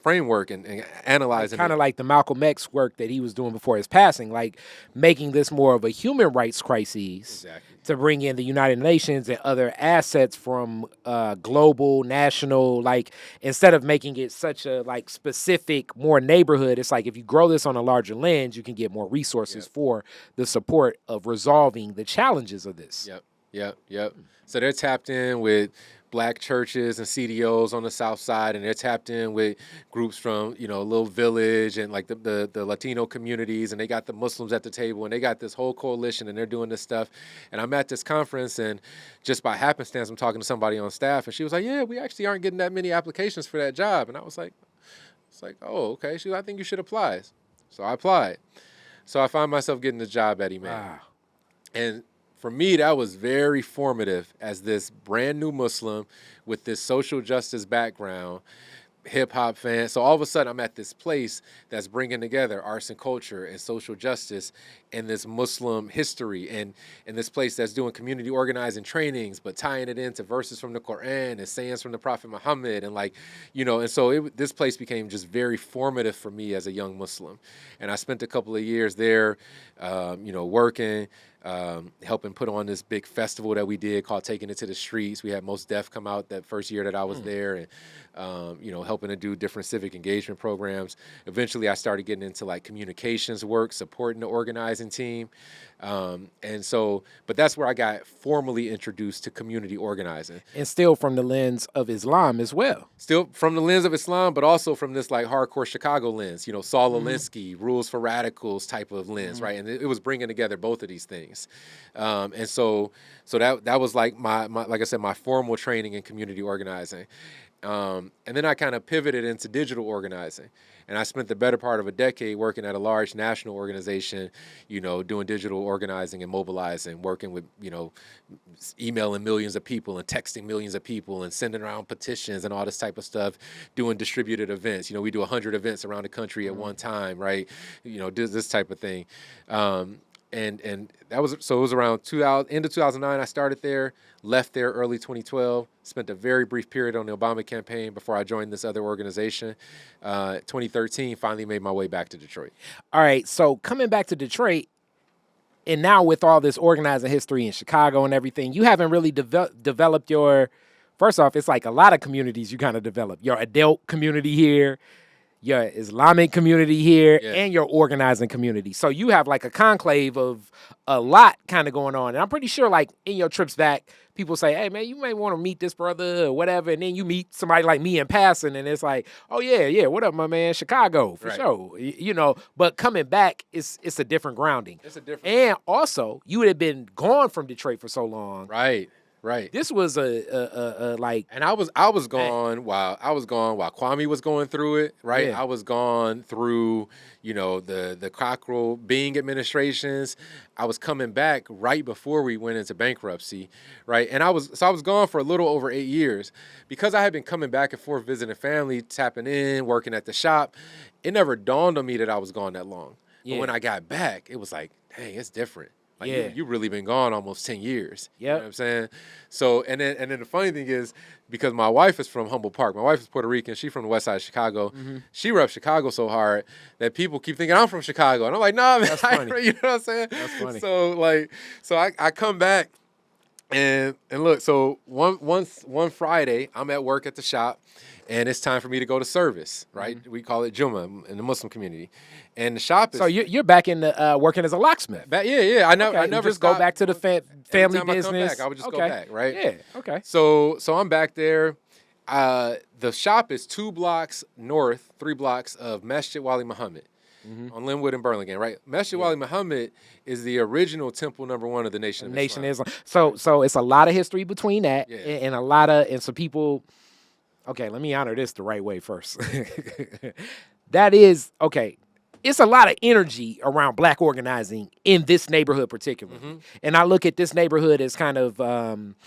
framework and analyzing kind of like the Malcolm X work that he was doing before his passing, like making this more of a human rights crisis to bring in the United Nations and other assets from global, national, like instead of making it such a like specific, more neighborhood, it's like if you grow this on a larger lens, you can get more resources for the support of resolving the challenges of this. Yep. So they're tapped in with black churches and CDOs on the south side, and they're tapped in with groups from, Little Village and like the Latino communities, and they got the Muslims at the table, and they got this whole coalition, and they're doing this stuff. And I'm at this conference, and just by happenstance, I'm talking to somebody on staff, and she was like, yeah, we actually aren't getting that many applications for that job. And I was like, oh, okay. She was like, I think you should apply. So I applied. So I find myself getting the job at Iman. Wow. And for me, that was very formative as this brand new Muslim with this social justice background, hip hop fan. So all of a sudden, I'm at this place that's bringing together arts and culture and social justice and this Muslim history, and this place that's doing community organizing trainings, but tying it into verses from the Quran and sayings from the Prophet Muhammad, and and so this place became just very formative for me as a young Muslim. And I spent a couple of years there, working. Helping put on this big festival that we did called Taking It to the Streets. We had Mos Def come out that first year that I was there, and helping to do different civic engagement programs. Eventually, I started getting into like communications work, supporting the organizing team, but that's where I got formally introduced to community organizing. And still from the lens of Islam as well. Still from the lens of Islam, but also from this like hardcore Chicago lens. Saul Alinsky, Rules for Radicals type of lens, right? And it was bringing together both of these things. So that was like my like I said, my formal training in community organizing. And then I kind of pivoted into digital organizing. And I spent the better part of a decade working at a large national organization, doing digital organizing and mobilizing, working with, emailing millions of people and texting millions of people and sending around petitions and all this type of stuff, doing distributed events. We do 100 events around the country at one time, right? This type of thing. And that was, so it was around end of 2009, I started there, left there early 2012, spent a very brief period on the Obama campaign before I joined this other organization. 2013, finally made my way back to Detroit. All right, so coming back to Detroit, and now with all this organizing history in Chicago and everything, you haven't really developed your, first off, it's like a lot of communities you kind of develop. Your adult community here, your Islamic community here, and your organizing community. So you have like a conclave of a lot kind of going on. And I'm pretty sure like in your trips back, people say, hey, man, you may want to meet this brother or whatever. And then you meet somebody like me in passing and it's like, oh, yeah, what up, my man? Chicago, for sure. You know, but coming back, it's a different grounding. It's a different. And also, you would have been gone from Detroit for so long. Right. This was a like, and I was gone while Kwame was going through it, right? Yeah. I was gone through, you know, the Cockrell Bing administrations. I was coming back right before we went into bankruptcy, right? And I was gone for a little over 8 years because I had been coming back and forth visiting family, tapping in, working at the shop. It never dawned on me that I was gone that long. Yeah. But when I got back, it was like, dang, it's different. Like Yeah. you really been gone almost 10 years. Yep. You know what I'm saying? So, and then the funny thing is, because my wife is from Humboldt Park, my wife is Puerto Rican, she's from the west side of Chicago. Mm-hmm. She reps Chicago so hard that people keep thinking I'm from Chicago. And I'm like, nah, man. That's funny. You know what I'm saying? That's funny. So I come back and look, so one Friday, I'm at work at the shop. And it's time for me to go to service, right? Mm-hmm. We call it Juma in the Muslim community, and the shop is. So you're back in the working as a locksmith. Yeah. I never just stopped. Go back to the family business. I come back, I would just go back, right? Yeah. Okay. So I'm back there. The shop is 2 blocks north, 3 blocks of Masjid Wali Muhammad on Linwood and Burlingame, right? Masjid Wali Muhammad is the original temple #1 of the Nation of Islam. So it's a lot of history between that, Yeah. and a lot of and some people. Okay, let me honor this the right way first. That is, okay, it's a lot of energy around black organizing in this neighborhood particularly. Mm-hmm. And I look at this neighborhood as kind of, I'm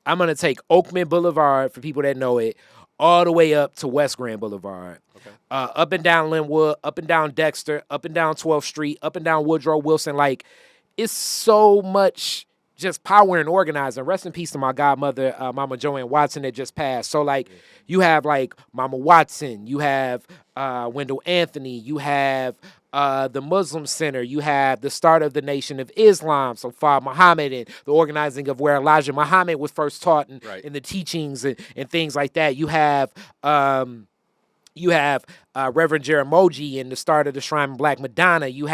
going to take Oakman Boulevard, for people that know it, all the way up to West Grand Boulevard. Okay. Up and down Linwood, up and down Dexter, up and down 12th Street, up and down Woodrow Wilson. Like, it's so much just power and organizing. Rest in peace to my godmother, Mama Joanne Watson, that just passed. So, like, you have, like, Mama Watson, you have Wendell Anthony, you have the Muslim Center, you have the start of the Nation of Islam, so far Muhammad, and the organizing of where Elijah Muhammad was first taught in the teachings and things like that. You have Reverend Jeramogi and the start of the Shrine of Black Madonna. You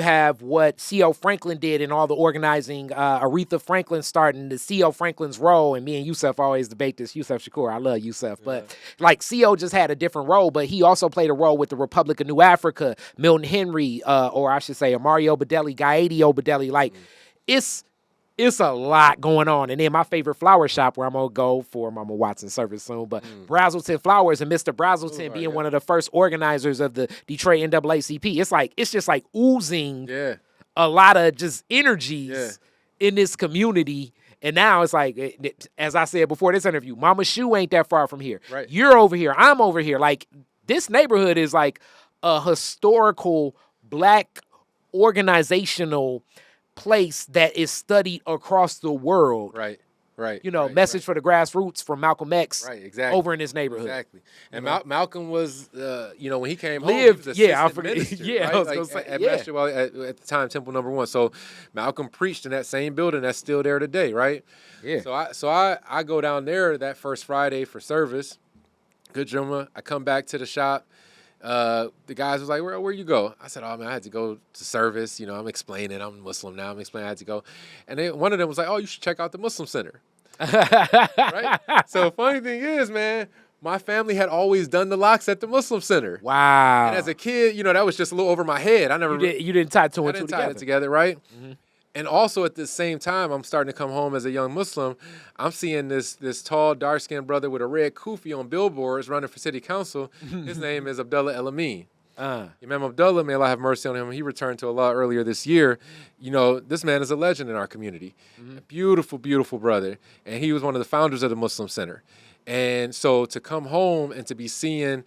have what C.O. Franklin did in all the organizing, Aretha Franklin starting the C.O. Franklin's role, and me and Yusuf always debate this. Yusuf Shakur, I love Yusuf, but like C.O. just had a different role, but he also played a role with the Republic of New Africa, Milton Henry, or I should say Mario Bedelli, Gaidi Bedelli. Like, it's a lot going on. And then my favorite flower shop, where I'm going to go for Mama Watson service soon, but Brazelton Flowers, and Mr. Brazelton being one of the first organizers of the Detroit NAACP. It's just like oozing a lot of just energies in this community. And now it's like, as I said before this interview, Mama Shoe ain't that far from here. Right. You're over here. I'm over here. Like, this neighborhood is like a historical black organizational place that is studied across the world. Right. You know, message for the grassroots from Malcolm X. Right, exactly. Over in this neighborhood. Exactly. And Malcolm was, when he came home, Lived, he was I forget. minister, right? I was gonna say, at Masjid Wali, at the time, Temple #1. So Malcolm preached in that same building that's still there today, right? Yeah. So I go down there that first Friday for service. Good Juma. I come back to the shop. The guys was like, where you go? I said, oh man, I had to go to service. You know, I'm explaining, I'm Muslim now. I'm explaining I had to go. And then one of them was like, oh, you should check out the Muslim Center. Right? So funny thing is, man, my family had always done the locks at the Muslim Center. Wow. And as a kid, that was just a little over my head. I never you didn't tie two and two tie together. it together, right? Mm-hmm. And also at the same time, I'm starting to come home as a young Muslim. I'm seeing this tall, dark-skinned brother with a red kufi on billboards running for city council. His name is Abdullah El Amin. Imam Abdullah, may Allah have mercy on him. He returned to Allah earlier this year. This man is a legend in our community. A beautiful, beautiful brother. And he was one of the founders of the Muslim Center. And so to come home and to be seeing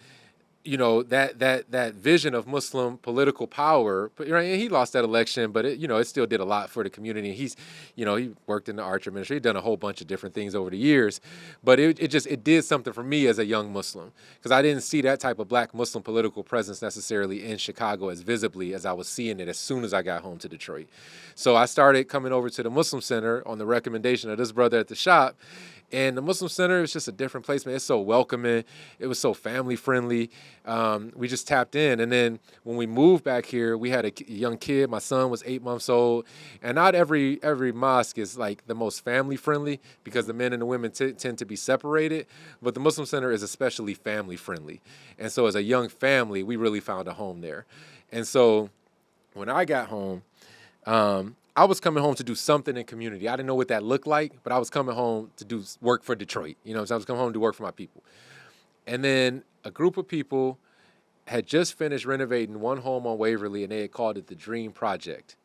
that vision of Muslim political power, but he lost that election, but it still did a lot for the community. He's, he worked in the Archer ministry. He'd done a whole bunch of different things over the years, but it did something for me as a young Muslim, because I didn't see that type of black Muslim political presence necessarily in Chicago as visibly as I was seeing it as soon as I got home to Detroit. So I started coming over to the Muslim Center on the recommendation of this brother at the shop. And the Muslim Center is just a different place, man. It's so welcoming. It was so family friendly. We just tapped in. And then when we moved back here, we had a young kid. My son was 8 months old. And not every mosque is like the most family friendly because the men and the women tend to be separated. But the Muslim Center is especially family friendly. And so as a young family, we really found a home there. And so when I got home, I was coming home to do something in community. I didn't know what that looked like, but I was coming home to do work for Detroit. So I was coming home to work for my people. And then a group of people had just finished renovating one home on Waverly, and they had called it the Dream Project.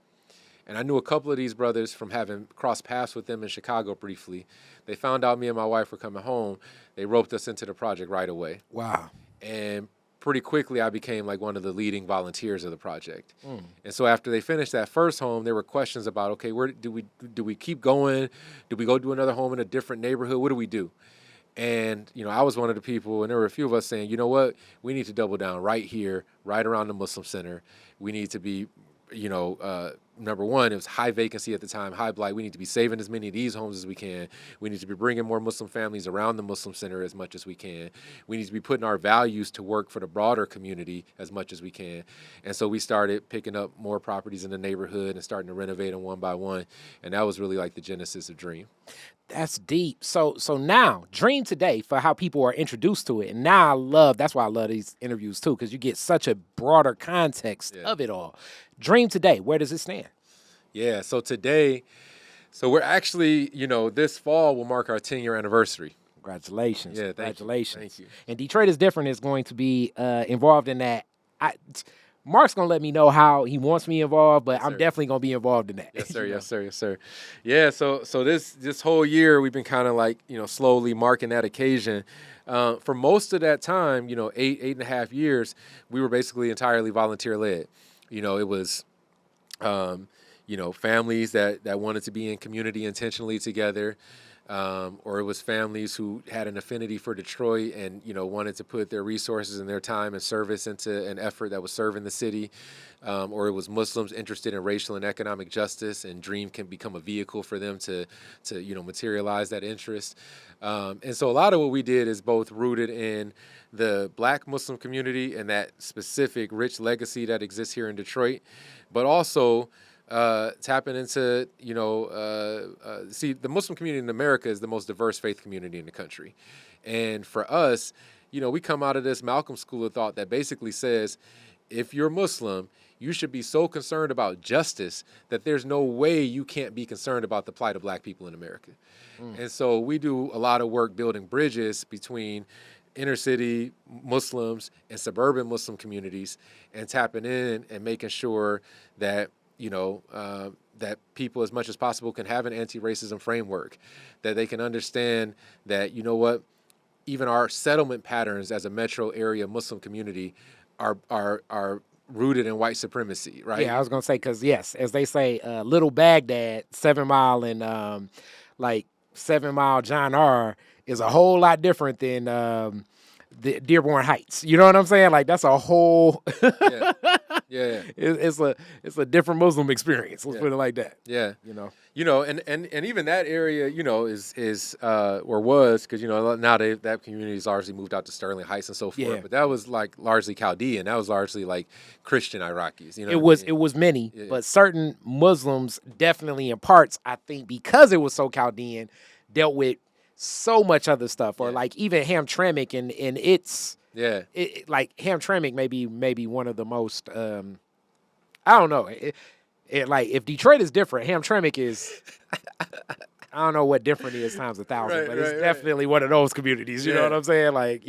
And I knew a couple of these brothers from having crossed paths with them in Chicago briefly. They found out me and my wife were coming home. They roped us into the project right away. Wow. And pretty quickly, I became like one of the leading volunteers of the project. And so after they finished that first home, there were questions about, okay, where do we keep going? Do we go do another home in a different neighborhood? What do we do? And, I was one of the people, and there were a few of us saying, you know what? We need to double down right here, right around the Muslim Center. We need to be, number one, it was high vacancy at the time, high blight. We need to be saving as many of these homes as we can. We need to be bringing more Muslim families around the Muslim Center as much as we can. We need to be putting our values to work for the broader community as much as we can. And so we started picking up more properties in the neighborhood and starting to renovate them one by one. And that was really like the genesis of Dream. That's deep. So now, Dream today, for how people are introduced to it. And now that's why I love these interviews too, because you get such a broader context of it all. Dream today, where does it stand? Yeah, so today, we're actually, this fall will mark our 10-year anniversary. Congratulations. Yeah, congratulations. Thank you. And Detroit is Different is going to be involved in that. Mark's going to let me know how he wants me involved, but I'm definitely going to be involved in that. Yes, sir. Yes, sir. Yes, sir. Yeah, so this whole year, we've been kind of like, slowly marking that occasion. For most of that time, 8.5 years, we were basically entirely volunteer-led. It was, families that wanted to be in community intentionally together, or it was families who had an affinity for Detroit and, wanted to put their resources and their time and service into an effort that was serving the city, or it was Muslims interested in racial and economic justice, and Dream can become a vehicle for them to materialize that interest. And so a lot of what we did is both rooted in the Black Muslim community and that specific rich legacy that exists here in Detroit, but also tapping into, see, the Muslim community in America is the most diverse faith community in the country. And for us, we come out of this Malcolm school of thought that basically says, if you're Muslim, you should be so concerned about justice that there's no way you can't be concerned about the plight of Black people in America. And so we do a lot of work building bridges between inner city Muslims and suburban Muslim communities and tapping in and making sure that, that people as much as possible can have an anti-racism framework, that they can understand that, even our settlement patterns as a metro area Muslim community are rooted in white supremacy, right? Yeah, I was going to say, because yes, as they say, Little Baghdad, 7 Mile and 7 Mile John R. is a whole lot different than the Dearborn Heights. You know what I'm saying? Like, that's a whole Yeah. It's a different Muslim experience. Let's put it like that. Yeah. And even that area, is or was, because now that community's largely moved out to Sterling Heights and so forth. Yeah. But that was like largely Chaldean. That was largely like Christian Iraqis. It was many, but certain Muslims definitely in parts, I think, because it was so Chaldean, dealt with so much other stuff, or like even Hamtramck and its like Hamtramck may be one of the most I don't know. Like if Detroit is different, Hamtramck is I don't know what different is times 1,000, but it's definitely one of those communities. You know what I'm saying? Like,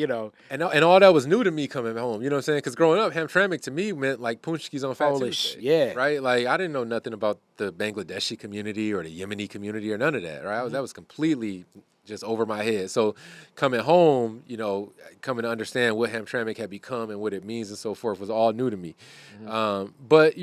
And all that was new to me coming home. You know what I'm saying? Because growing up, Hamtramck to me meant like Punchkis on Fat Tuesday. Yeah. Right? Like I didn't know nothing about the Bangladeshi community or the Yemeni community or none of that. Right? That was completely just over my head. So coming home, coming to understand what Hamtramck had become and what it means and so forth was all new to me. But,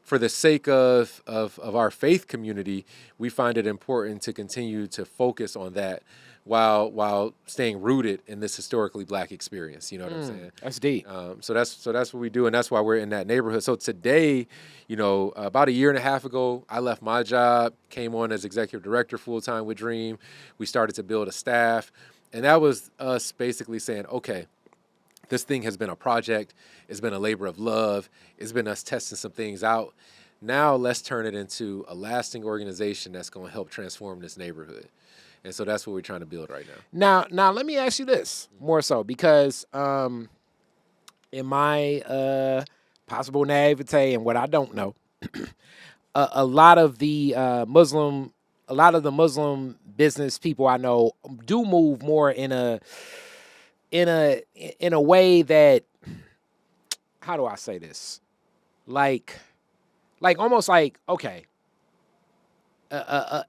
for the sake of our faith community, we find it important to continue to focus on that while staying rooted in this historically Black experience. You know what I'm saying? That's deep. So that's what we do, and that's why we're in that neighborhood. So today, about a year and a half ago, I left my job, came on as executive director full time with Dream. We started to build a staff, and that was us basically saying, okay, this thing has been a project. It's been a labor of love. It's been us testing some things out. Now let's turn it into a lasting organization that's going to help transform this neighborhood. And so that's what we're trying to build right now. Now let me ask you this more so, because in my possible naivete and what I don't know, a lot of the Muslim business people I know do move more in a way that, how do I say this? Like almost like, okay,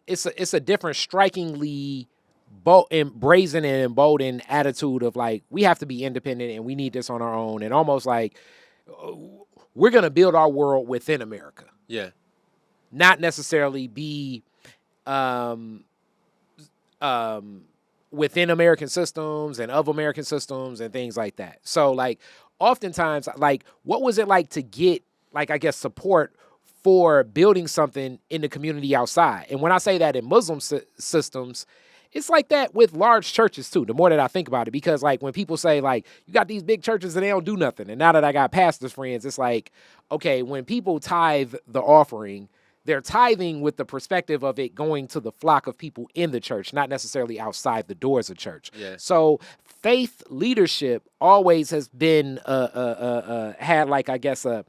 it's a different, strikingly brazen and emboldened attitude of like, we have to be independent and we need this on our own, and almost like we're gonna build our world within America. Yeah. Not necessarily be within American systems and of American systems and things like that. So like oftentimes, like, what was it like to get, like, I guess, support for building something in the community outside? And when I say that in Muslim systems, it's like that with large churches too, the more that I think about it, because like when people say like, you got these big churches and they don't do nothing. And now that I got pastors friends, it's like, okay, when people tithe the offering, they're tithing with the perspective of it going to the flock of people in the church, not necessarily outside the doors of church. Yeah. So faith leadership always has been had, like, I guess, a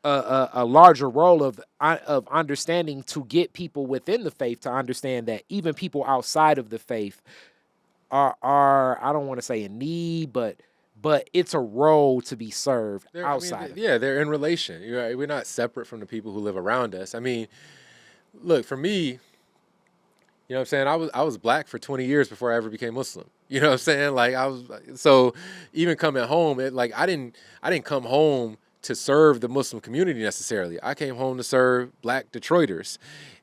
larger role of understanding to get people within the faith to understand that even people outside of the faith are I don't want to say in need, but it's a role to be served outside. They're in relation. We're not separate from the people who live around us. I mean, look, for me, you know what I'm saying? I was Black for 20 years before I ever became Muslim. You know what I'm saying? Like, so even coming home, I didn't come home to serve the Muslim community necessarily. I came home to serve Black Detroiters.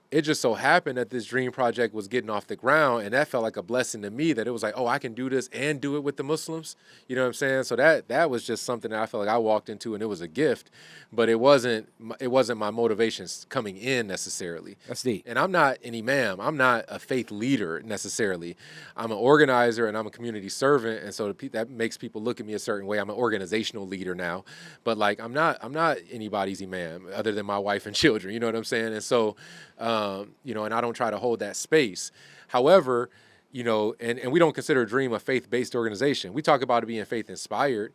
It just so happened that this dream project was getting off the ground, and that felt like a blessing to me, that it was like, oh, I can do this and do it with the Muslims. You know what I'm saying? So that was just something that I felt like I walked into, and it was a gift, but it wasn't my motivations coming in necessarily. That's deep. And I'm not an imam. I'm not a faith leader necessarily. I'm an organizer and I'm a community servant, and so that makes people look at me a certain way. I'm an organizational leader now, but like I'm not anybody's imam other than my wife and children. You know what I'm saying? And so. And I don't try to hold that space. However, and we don't consider Dream a faith-based organization. We talk about it being faith-inspired.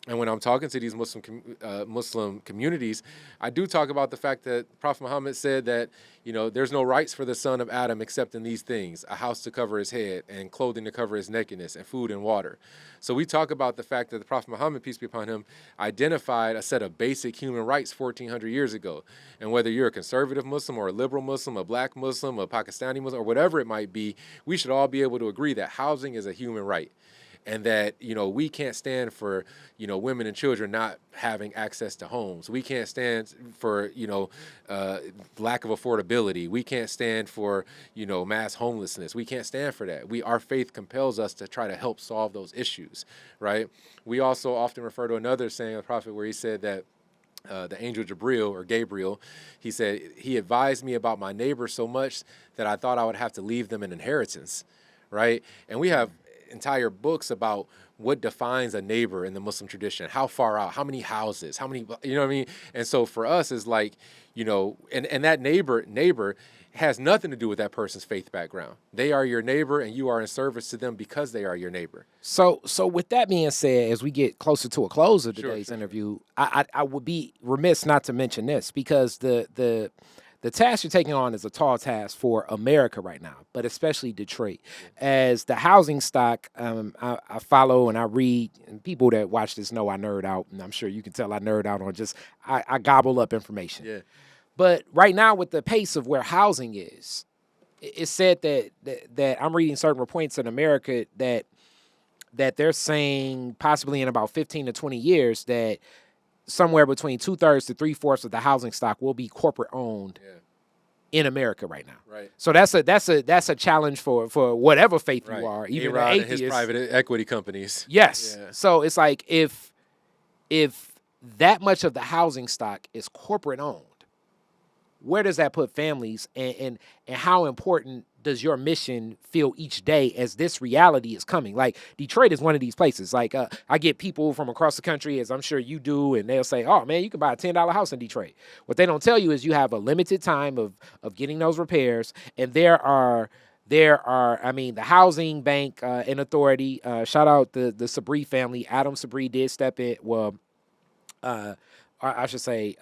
And when I'm talking to these Muslim communities, I do talk about the fact that Prophet Muhammad said that, there's no rights for the son of Adam except in these things: a house to cover his head, and clothing to cover his nakedness, and food and water. So we talk about the fact that the Prophet Muhammad, peace be upon him, identified a set of basic human rights 1,400 years ago. And whether you're a conservative Muslim or a liberal Muslim, a Black Muslim, a Pakistani Muslim, or whatever it might be, we should all be able to agree that housing is a human right. And that, we can't stand for, women and children not having access to homes. We can't stand for, lack of affordability. We can't stand for, mass homelessness. We can't stand for that. Our faith compels us to try to help solve those issues, right? We also often refer to another saying of the Prophet where he said that the angel Gabriel, he said, he advised me about my neighbor so much that I thought I would have to leave them an inheritance, right? And we have entire books about what defines a neighbor in the Muslim tradition, how far out, how many houses, how many, you know what I mean? And so for us, it's like, and that neighbor has nothing to do with that person's faith background. They are your neighbor, and you are in service to them because they are your neighbor. So with that being said, as we get closer to a close of today's interview, I would be remiss not to mention this, because the task you're taking on is a tall task for America right now, but especially Detroit. As the housing stock, I follow and I read, and people that watch this know I nerd out, and I'm sure you can tell I nerd out on I gobble up information. Yeah. But right now, with the pace of where housing is, it's said that I'm reading certain reports in America that they're saying possibly in about 15 to 20 years that somewhere between 2/3 to 3/4 of the housing stock will be corporate owned in America right now. Right. So that's a challenge for whatever faith you are, even A-Rod an and his atheist. private equity companies. Yes. Yeah. So it's like if that much of the housing stock is corporate owned, where does that put families, and how important does your mission feel each day as this reality is coming? Like Detroit is one of these places. Like I get people from across the country, as I'm sure you do, and they'll say, "Oh man, you can buy a $10 house in Detroit." What they don't tell you is you have a limited time of getting those repairs, and there are. I mean, the Housing Bank and Authority. Shout out the Sabree family. Adam Sabree did step in. Well, I should say.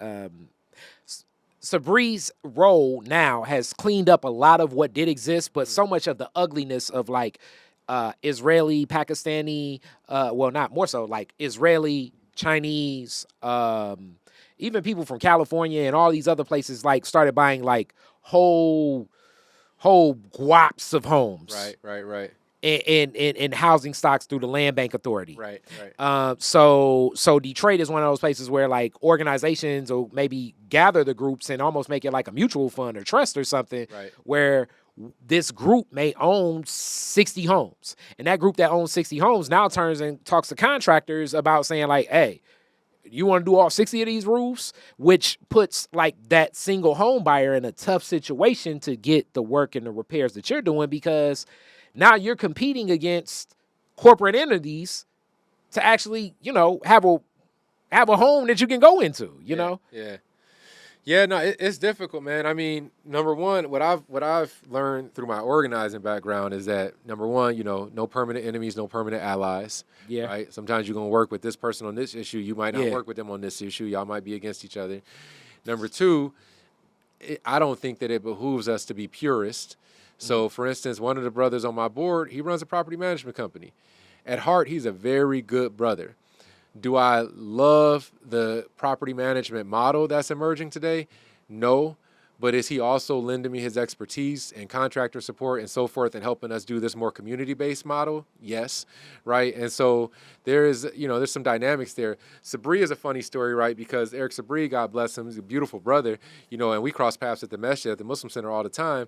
Sabree's role now has cleaned up a lot of what did exist, but so much of the ugliness of like Israeli, Pakistani, well, not more so like Israeli, Chinese, even people from California and all these other places like started buying like whole guaps of homes. Right. In housing stocks through the Land Bank Authority. Right. So Detroit is one of those places where like organizations will maybe gather the groups and almost make it like a mutual fund or trust or something, Right. where this group may own 60 homes. And that group that owns 60 homes now turns and talks to contractors about saying like, hey, you want to do all 60 of these roofs, which puts like that single home buyer in a tough situation to get the work and the repairs that you're doing, because now you're competing against corporate entities to actually, have a home that you can go into, you know? Yeah, no, it's difficult, man. I mean, number one, what I've learned through my organizing background is that, number one, no permanent enemies, no permanent allies. Yeah. Right? Sometimes you're going to work with this person on this issue. You might not work with them on this issue. Y'all might be against each other. Number two, I don't think that it behooves us to be purists. So, for instance, one of the brothers on my board, he runs a property management company. At heart, he's a very good brother. Do I love the property management model that's emerging today? No. But is he also lending me his expertise and contractor support and so forth and helping us do this more community-based model? Yes, right? And so there's some dynamics there. Sabree is a funny story, right? Because Eric Sabree, God bless him, he's a beautiful brother, and we cross paths at the Masjid, at the Muslim Center all the time.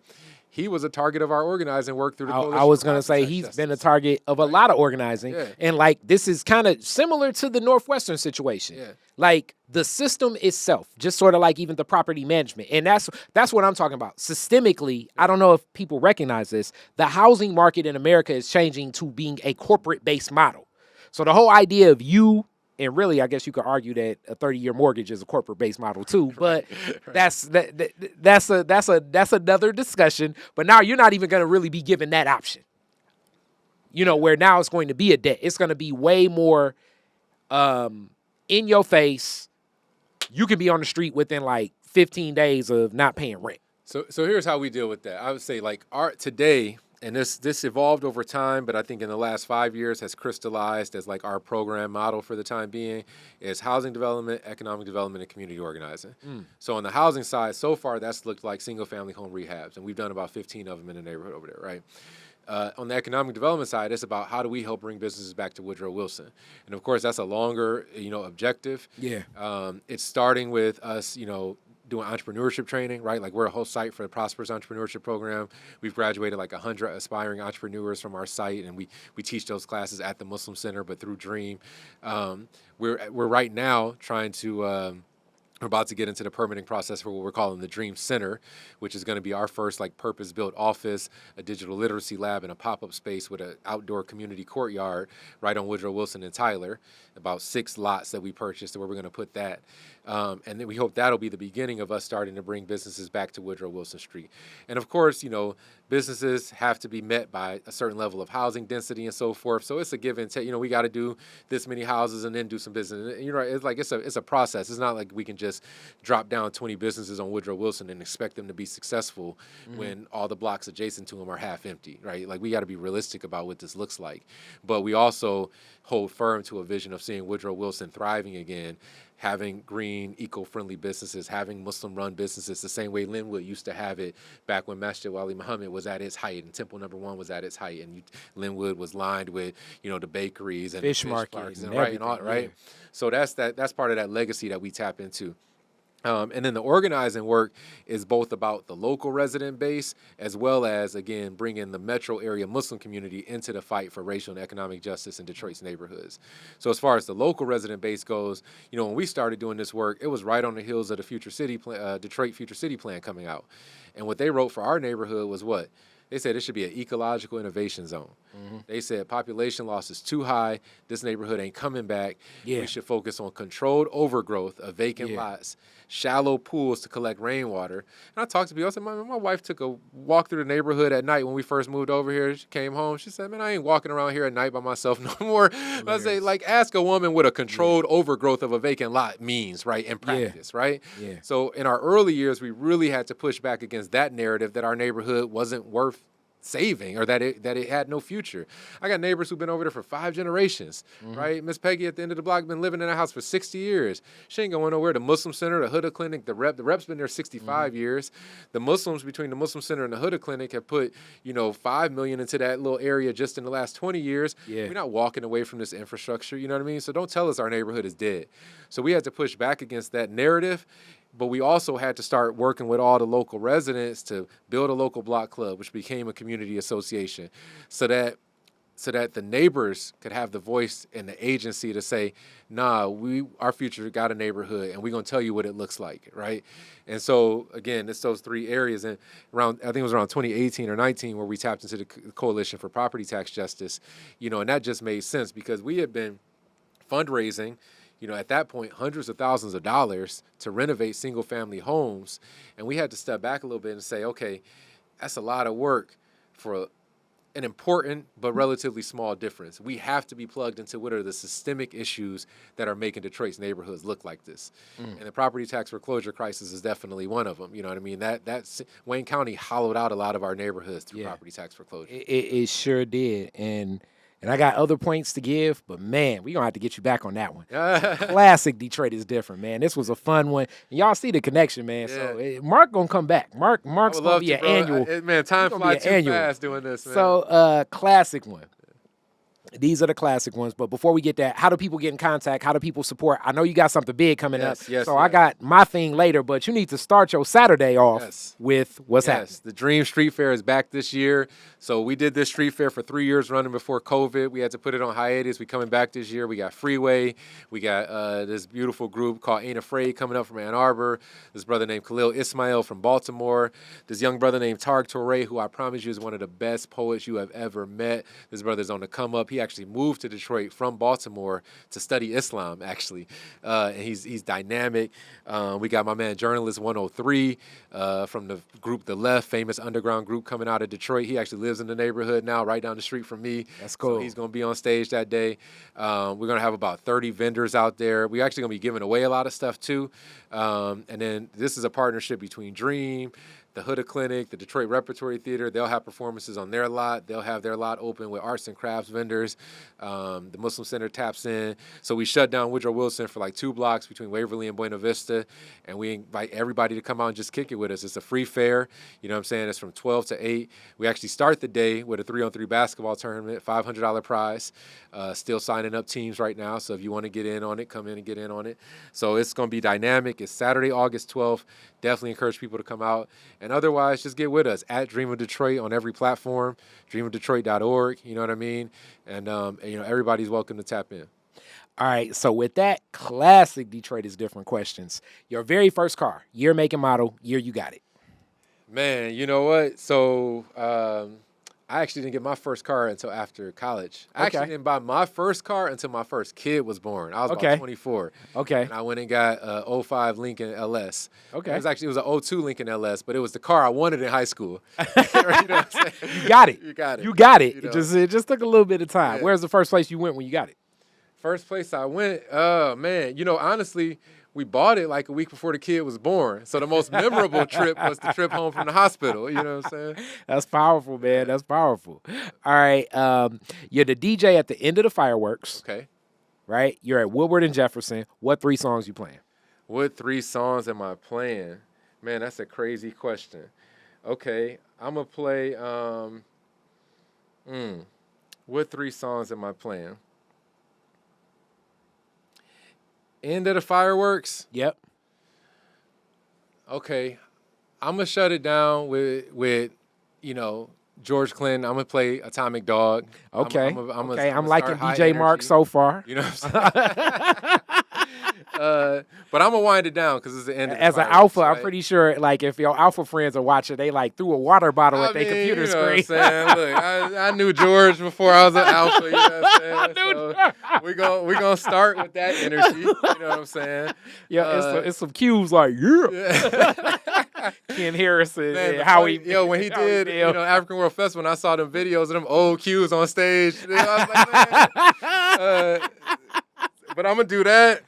He was a target of our organizing work through the coalition. I was going to say he's been a target of a lot of organizing. Yeah. And like this is kind of similar to the Northwestern situation. Yeah. Like the system itself, just sort of like even the property management. And that's what I'm talking about. Systemically, I don't know if people recognize this, the housing market in America is changing to being a corporate-based model. So the whole idea of you, and really, I guess you could argue that a 30-year mortgage is a corporate-based model too, but that's another discussion. But now you're not even going to really be given that option. Where now it's going to be a debt. It's going to be way more in your face. You can be on the street within like 15 days of not paying rent. So here's how we deal with that. I would say like today. And this evolved over time, but I think in the last 5 years has crystallized as like our program model for the time being is housing development, economic development, and community organizing. So on the housing side, so far that's looked like single-family home rehabs, and we've done about 15 of them in the neighborhood over there, right? On the economic development side, it's about how do we help bring businesses back to Woodrow Wilson, and of course that's a longer, objective. Yeah. It's starting with us, doing entrepreneurship training, right? Like we're a whole site for the Prosperous Entrepreneurship Program. We've graduated like 100 aspiring entrepreneurs from our site, and we teach those classes at the Muslim Center, but through Dream. We're right now trying to. We're about to get into the permitting process for what we're calling the Dream Center, which is going to be our first like purpose-built office, a digital literacy lab, and a pop-up space with an outdoor community courtyard right on Woodrow Wilson and Tyler, about 6 lots that we purchased where we're going to put that. And then we hope that'll be the beginning of us starting to bring businesses back to Woodrow Wilson Street. And of course, businesses have to be met by a certain level of housing density and so forth. So it's a give and take. We got to do this many houses and then do some business. It's like it's a process. It's not like we can just drop down 20 businesses on Woodrow Wilson and expect them to be successful when all the blocks adjacent to them are half empty, right? Like we got to be realistic about what this looks like. But we also hold firm to a vision of seeing Woodrow Wilson thriving again, having green, eco-friendly businesses, having Muslim-run businesses the same way Linwood used to have it back when Masjid Wali Muhammad was at its height and Temple No. 1 was at its height, and Linwood was lined with, the bakeries and fish the markets and right, and all, right? Yeah. So that's part of that legacy that we tap into. And then the organizing work is both about the local resident base as well as, again, bringing the metro area Muslim community into the fight for racial and economic justice in Detroit's neighborhoods. So as far as the local resident base goes, when we started doing this work, it was right on the heels of the Detroit Future City Plan coming out. And what they wrote for our neighborhood was what? They said it should be an ecological innovation zone. Mm-hmm. They said population loss is too high. This neighborhood ain't coming back. Yeah. We should focus on controlled overgrowth of vacant lots, shallow pools to collect rainwater. And I talked to people. I said, my wife took a walk through the neighborhood at night when we first moved over here. She came home. She said, man, I ain't walking around here at night by myself no more. I say, ask a woman what a controlled overgrowth of a vacant lot means, right, in practice, right? Yeah. So in our early years, we really had to push back against that narrative that our neighborhood wasn't worth saving or that it had no future. I got neighbors who've been over there for 5 generations, right? Miss Peggy at the end of the block been living in a house for 60 years. She ain't going nowhere. The Muslim Center, the Huda Clinic, the rep's been there 65 years. The Muslims between the Muslim Center and the Huda Clinic have put, $5 million into that little area just in the last 20 years. Yeah. We're not walking away from this infrastructure, you know what I mean? So don't tell us our neighborhood is dead. So we had to push back against that narrative. But we also had to start working with all the local residents to build a local block club, which became a community association, so that the neighbors could have the voice and the agency to say, nah, our future got a neighborhood, and we're going to tell you what it looks like, right? And so, again, it's those 3 areas. And I think it was around 2018 or 19 where we tapped into the Coalition for Property Tax Justice, and that just made sense because we had been fundraising, at that point, hundreds of thousands of dollars to renovate single-family homes. And we had to step back a little bit and say, okay, that's a lot of work for an important but relatively small difference. We have to be plugged into what are the systemic issues that are making Detroit's neighborhoods look like this. And the property tax foreclosure crisis is definitely one of them. You know what I mean? That's Wayne County hollowed out a lot of our neighborhoods through property tax foreclosure. It sure did. And I got other points to give, but man, we're going to have to get you back on that one. Classic Detroit is different, man. This was a fun one. And y'all see the connection, man. Yeah. So Mark going to come back. Mark's going to be an annual. Man, time flies too fast doing this, man. So, classic one. These are the classic ones. But before we get that, how do people get in contact? How do people support? I know you got something big coming up. So I got my thing later, but you need to start your Saturday off with what's happening. The Dream Street Fair is back this year. So we did this street fair for 3 years running before COVID. We had to put it on hiatus. We coming back this year. We got Freeway. We got this beautiful group called Ain't Afraid coming up from Ann Arbor. This brother named Khalil Ismail from Baltimore. This young brother named Tarek Touré, who I promise you is one of the best poets you have ever met. This brother's on the come up. He actually moved to Detroit from Baltimore to study Islam, actually. And he's dynamic. We got my man Journalist 103 from the group The Left, famous underground group coming out of Detroit. He actually lives in the neighborhood now, right down the street from me. That's cool. So he's going to be on stage that day. We're going to have about 30 vendors out there. We're actually going to be giving away a lot of stuff, too. And then this is a partnership between Dream, the Huda Clinic, the Detroit Repertory Theater. They'll have performances on their lot. They'll have their lot open with arts and crafts vendors. The Muslim Center taps in. So we shut down Woodrow Wilson for like 2 blocks between Waverly and Buena Vista. And we invite everybody to come out and just kick it with us. It's a free fair. You know what I'm saying? It's from 12 to 8. We actually start the day with a 3-on-3 basketball tournament, $500 prize. Still signing up teams right now. So if you want to get in on it, come in and get in on it. So it's going to be dynamic. It's Saturday, August 12th. Definitely encourage people to come out. And otherwise, just get with us at Dream of Detroit on every platform, dreamofdetroit.org, you know what I mean? And, everybody's welcome to tap in. All right, so with that, classic Detroit is different questions. Your very first car, year, make, and model, year you got it. Man, you know what? So I actually didn't get my first car until after college. I actually didn't buy my first car until my first kid was born. I was about 24. Okay. And I went and got a 05 Lincoln LS. Okay. It was a 02 Lincoln LS, but it was the car I wanted in high school. You know what I'm saying? You got it. You got it. You got it. You know? It just took a little bit of time. Yeah. Where's the first place you went when you got it? First place I went, man, honestly, we bought it like a week before the kid was born. So the most memorable trip was the trip home from the hospital. You know what I'm saying? That's powerful, man. That's powerful. All right. You're the DJ at the end of the fireworks. Okay. Right? You're at Woodward and Jefferson. What 3 songs you playing? What 3 songs am I playing? Man, that's a crazy question. Okay. I'm going to play, what 3 songs am I playing? End of the fireworks? Yep. Okay, I'm gonna shut it down with George Clinton. I'm gonna play Atomic Dog. Okay. I'm liking start high DJ Mark energy. so far. You know what I'm saying? But I'm gonna wind it down because it's the end of the As an fireworks, alpha, right? I'm pretty sure, like, if your alpha friends are watching, they like threw a water bottle at their computer you know screen. What I'm saying? Look, I knew George before I was an alpha. You know what I'm saying? So we're gonna start with that energy. You know what I'm saying? Yeah, it's some cues like Ken Harrison, Man, and how he when he how did feel. African World Festival, and I saw them videos of them old cues on stage. I was like, man. But I'm gonna do that.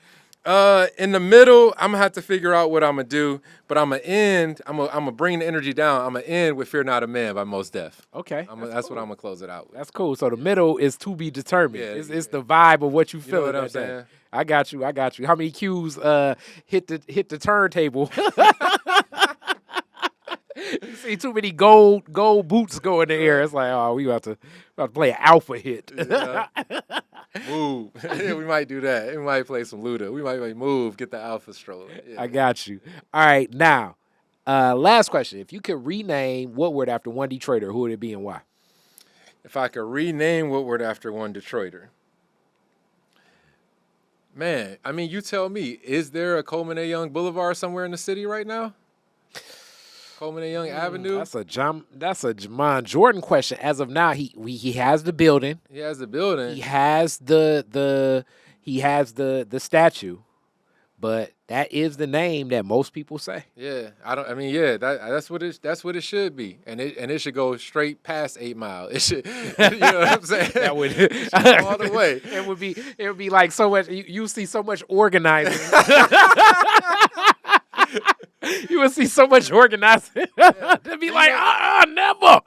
In the middle, I'm gonna have to figure out what I'm gonna do. But I'm gonna end. I'm gonna bring the energy down. I'm gonna end with "Fear Not a Man" by Mos Def. Okay, That's what I'm gonna close it out with. That's cool. So the middle is to be determined. Yeah, It's the vibe of what you feel. what I'm saying? I got you. How many cues hit the turntable? You see too many gold boots go in the air. It's like, oh, we about to play an alpha hit. Yeah. Move. Yeah, we might do that. We might play some Luda. We might move, get the alpha strolling. Yeah. I got you. All right, now, last question. If you could rename Woodward after one Detroiter, who would it be and why? If I could rename Woodward after one Detroiter. Man, I mean, you tell me, is there a Coleman A. Young Boulevard somewhere in the city right now? Coleman A. Young Avenue? That's a Jamon Jordan question. As of now, he has the building. He has the building. He has the statue, but that is the name that most people say. Yeah, that's what it should be, and it should go straight past 8 Mile. It should, you know what I'm saying? That would all the way. It would be like so much. You see so much organizing. You would see so much organizing. To be like, never.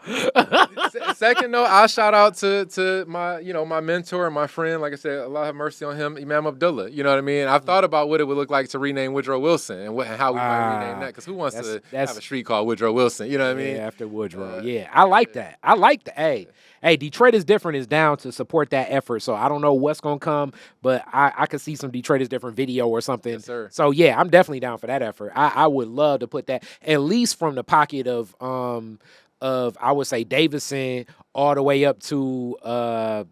Second note, I'll shout out to my my mentor and my friend. Like I said, Allah have mercy on him, Imam Abdullah. You know what I mean? I've thought about what it would look like to rename Woodrow Wilson and how we might rename that. Because who wants to have a street called Woodrow Wilson? You know what I mean? Yeah, after Woodrow. Yeah, I like that. Hey, Detroit is Different is down to support that effort. So I don't know what's gonna come, but I could see some Detroit is Different video or something. Yes, sir. So yeah, I'm definitely down for that effort. I would love to put that at least from the pocket of I would say Davison all the way up to all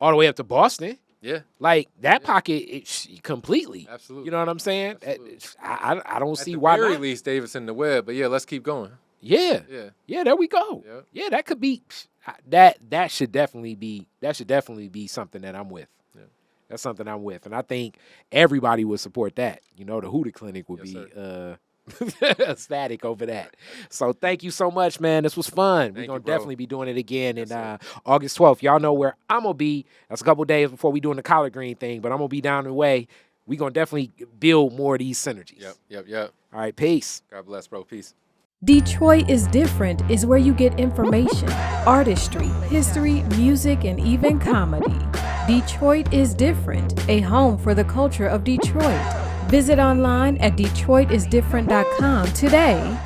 the way up to Boston. Yeah. Like that pocket completely. Absolutely. You know what I'm saying? Absolutely. I don't see At why the very not. least, Davison the web. But yeah, let's keep going. Yeah. There we go. Yep. Yeah, that could be that should definitely be something that I'm with. Yeah. That's something I'm with, and I think everybody would support that. The Hootie Clinic would be ecstatic over that. So thank you so much, man. This was fun. We're gonna definitely be doing it again in August 12th. Y'all know where I'm gonna be. That's a couple days before we doing the collard green thing, but I'm gonna be down the way. We're gonna definitely build more of these synergies. Yep. All right, peace. God bless, bro. Peace. Detroit is Different is where you get information, artistry, history, music, and even comedy. Detroit is Different, a home for the culture of Detroit. Visit online at DetroitisDifferent.com today.